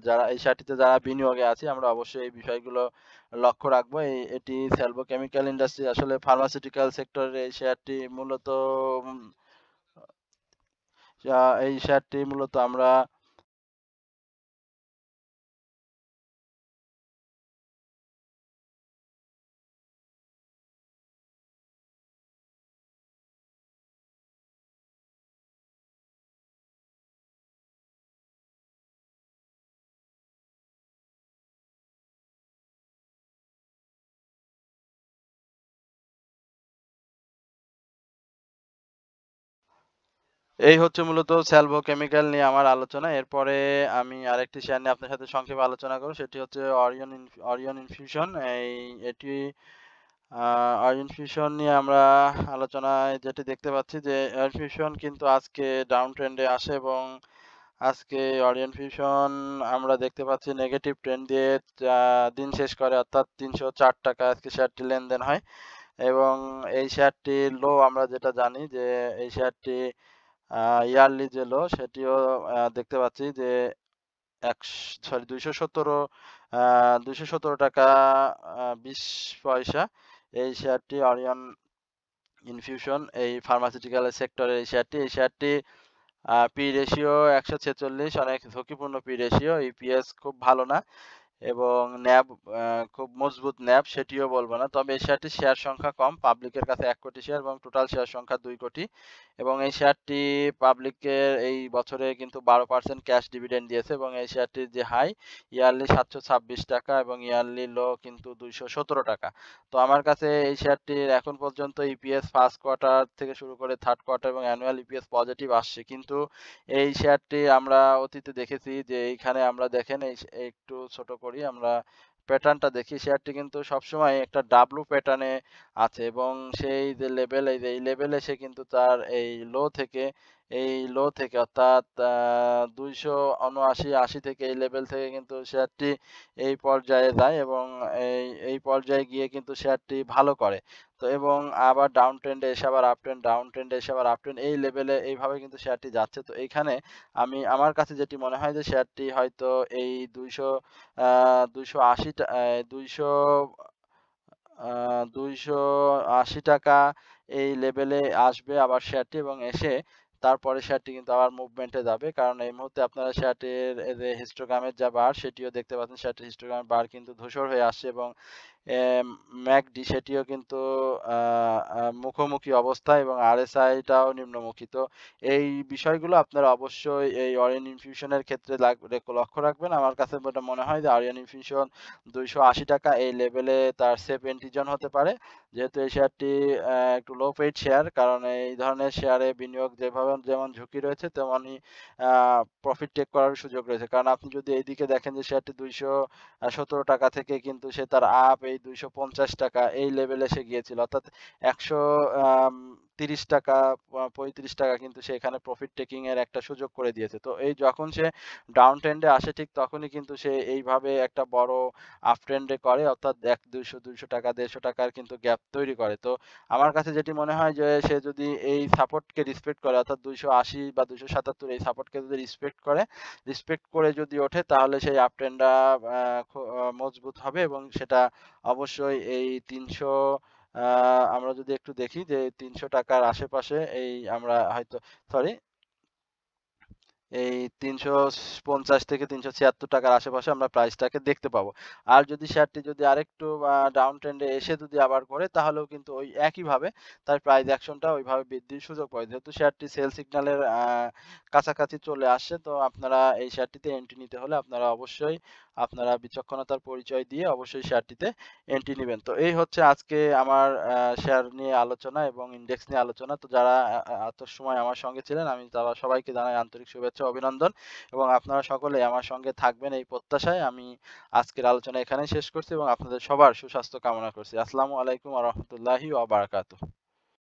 যারা এই শেয়ারটিতে যারা বিনিয়োগে আছি আমরা অবশ্যই এই বিষয়গুলো লক্ষ্য রাখবো। এটি সেলভো কেমিক্যাল ইন্ডাস্ট্রি আসলে ফার্মাসিউটিক্যাল সেক্টরের এই শেয়ারটি মূলত উম এই শেয়ারটি মূলত আমরা এই হচ্ছে মূলত স্যালভো কেমিক্যাল নিয়ে আমার আলোচনা। এরপরে আমি আরেকটি শেয়ার নিয়ে আপনার সাথে সংক্ষেপে আলোচনা করব। সেটি হচ্ছে অরিয়ন ইনফিউশন। এটি আ অরিয়ন ফিউশন নিয়ে আমরা আলোচনায় যেটি দেখতে পাচ্ছি যে অরিয়ন ফিউশন কিন্তু আজকে ডাউন ট্রেন্ডে আসে এবং আজকে অরিয়ন ফিউশন আমরা দেখতে পাচ্ছি নেগেটিভ ট্রেন্ড দিয়ে দিন শেষ করে অর্থাৎ ৳৩০৪ আজকে শেয়ারটি লেনদেন হয় এবং এই শেয়ারটির লো আমরা যেটা জানি যে এই শেয়ারটি আ ইয়ারলি যে লো সেটিও দেখতে পাচ্ছি যে একশ সরি ২১৭ ৳২১৭.২০ এই শেয়ারটি অরিয়ন ইনফিউশন এই ফার্মাসিউটিক্যাল সেক্টরের এই শেয়ারটি। এই শেয়ারটি পি রেশিও ১৪৬ অনেক ঝুঁকিপূর্ণ পি রেশিও। ইপিএস খুব ভালো না। এবং ন্যাব খুব মজবুত ন্যাব সেটিও বলব না। তবে এই শেয়ারটির শেয়ার সংখ্যা কম। পাবলিকের কাছে ১ কোটি শেয়ার এবং টোটাল শেয়ার সংখ্যা ২ কোটি এবং এই শেয়ারটি পাবলিকের এই বছরে কিন্তু ১২% ক্যাশ ডিভিডেন্ড দিয়েছে এবং এই শেয়ারটির যে হাই ইয়ারলি ৳৭২৬ এবং ইয়ারলি লো কিন্তু ৳২১৭। তো আমার কাছে এই শেয়ারটির এখন পর্যন্ত ইপিএস ফার্স্ট কোয়ার্টার থেকে শুরু করে থার্ড কোয়ার্টার এবং অ্যানুয়াল ইপিএস পজিটিভ আসছে। কিন্তু এই শেয়ারটি আমরা অতীতে দেখেছি যে এইখানে আমরা দেখেন একটু ছোট করি আমরা প্যাটার্নটা দেখি শেয়ারটি কিন্তু সবসময় একটা ডাব্লু প্যাটার্নে আছে এবং সেই যে লেভেল এই লেভেলে সে কিন্তু তার এই লো থেকে এই লো থেকে অর্থাৎ 279.80 থেকে এই লেভেল থেকে কিন্তু শেয়ারটি এই পর্যায়ে যায় এবং এই পর্যায়ে গিয়ে কিন্তু শেয়ারটি ভালো করে। তো এবং আবার ডাউন ট্রেন্ডে এসে আবার আপ ট্রেন্ড, ডাউন ট্রেন্ডে এসে আবার আপ ট্রেন্ড, এই লেভেলে এইভাবে কিন্তু শেয়ারটি যাচ্ছে। তো এইখানে আমার কাছে যেটি মনে হয় যে শেয়ারটি হয়তো এই 280 টা 280 টাকা এই লেভেলে আসবে আবার শেয়ারটি এবং এসে তারপরে শেয়ারটি কিন্তু আবার মুভমেন্টে যাবে। কারণ এই মুহূর্তে আপনারা শেয়ারটির এই যে হিস্টোগ্রামের যা বার সেটিও দেখতে পাচ্ছেন। শেয়ারটির হিস্টোগ্রামের বার কিন্তু ধূসর হয়ে আসছে এবং ম্যাকডি সেটিও কিন্তু আ আ মুখোমুখি অবস্থা এবং আরএসআই টাও নিম্নমুখী। তো এই বিষয়গুলো আপনারা অবশ্যই এই অরিয়ন ইনফিউশন এর ক্ষেত্রে লক্ষ্য রাখবেন। আমার কাছে যেটা মনে হয় যে অরিয়ন ইনফিউশন ৳280 এই লেভেলে তার সেফ এন্ট্রি জোন হতে পারে। যেহেতু এই শেয়ারটি একটু লো পেইড শেয়ার, কারণ এই ধরনের শেয়ারে বিনিয়োগ যেমন ঝুঁকি রয়েছে তেমনি আ প্রফিট টেক করার সুযোগ রয়েছে। কারণ আপনি যদি এইদিকে দেখেন যে শেয়ারটি ৳217 থেকে কিন্তু সে তার এই ৳250 এই লেভেলে এসে গিয়েছিল। অর্থাৎ ৳130 ৳35 কিন্তু সে এখানে প্রফিট টেকিং এর একটা সুযোগ করে দিয়েছে। তো এই যখন সে ডাউন ট্রেন্ডে আসে ঠিক তখনই কিন্তু সে এইভাবে একটা বড় আপ ট্রেন্ডে করে, অর্থাৎ ৳200 ৳150 র কিন্তু গ্যাপ তৈরি করে। তো আমার কাছে যেটি মনে হয় যে সে যদি এই সাপোর্টকে রেসপেক্ট করে, অর্থাৎ 280 বা 277 এই সাপোর্টকে যদি রেসপেক্ট করে যদি ওঠে তাহলে সেই আপ ট্রেন্ডটা মজবুত হবে এবং সেটা অবশ্যই এই ৩০০ আ আমরা যদি একটু দেখি যে ৳৩০০ র আশেপাশে এই আমরা হয়তো সরি এই ৩৫০ থেকে ৳৩৭৬ র আশেপাশে আমরা প্রাইসটাকে দেখতে পাবো। আর যদি শেয়ারটি যদি আরেকটু ডাউন ট্রেন্ডে এসে যদি আবার ঘোরে তাহলেও কিন্তু ওই একইভাবে তার প্রাইস অ্যাকশনটা ওইভাবে বৃদ্ধির সুযোগ পায়। যেহেতু শেয়ারটি সেল সিগন্যালের কাছাকাছি চলে আসছে, তো আপনারা এই শেয়ারটিতে এন্ট্রি নিতে হলে আপনারা অবশ্যই আপনারা বিচক্ষণতার পরিচয় দিয়ে অবশ্যই শেয়ারটিতে এন্ট্রি নিবেন। তো এই হচ্ছে আজকে আমার শেয়ার নিয়ে আলোচনা এবং ইনডেক্স নিয়ে আলোচনা। তো যারা এত সময় আমার সঙ্গে ছিলেন আমি তারা সবাইকে জানাই আন্তরিক শুভেচ্ছা ও অভিনন্দন এবং আপনারা সকলেই আমার সঙ্গে থাকবেন এই প্রত্যাশায় আমি আজকের আলোচনা এখানেই শেষ করছি এবং আপনাদের সবার সুস্বাস্থ্য কামনা করছি। আসসালামু আলাইকুম ওয়া রাহমাতুল্লাহি ওয়া বারাকাতুহু।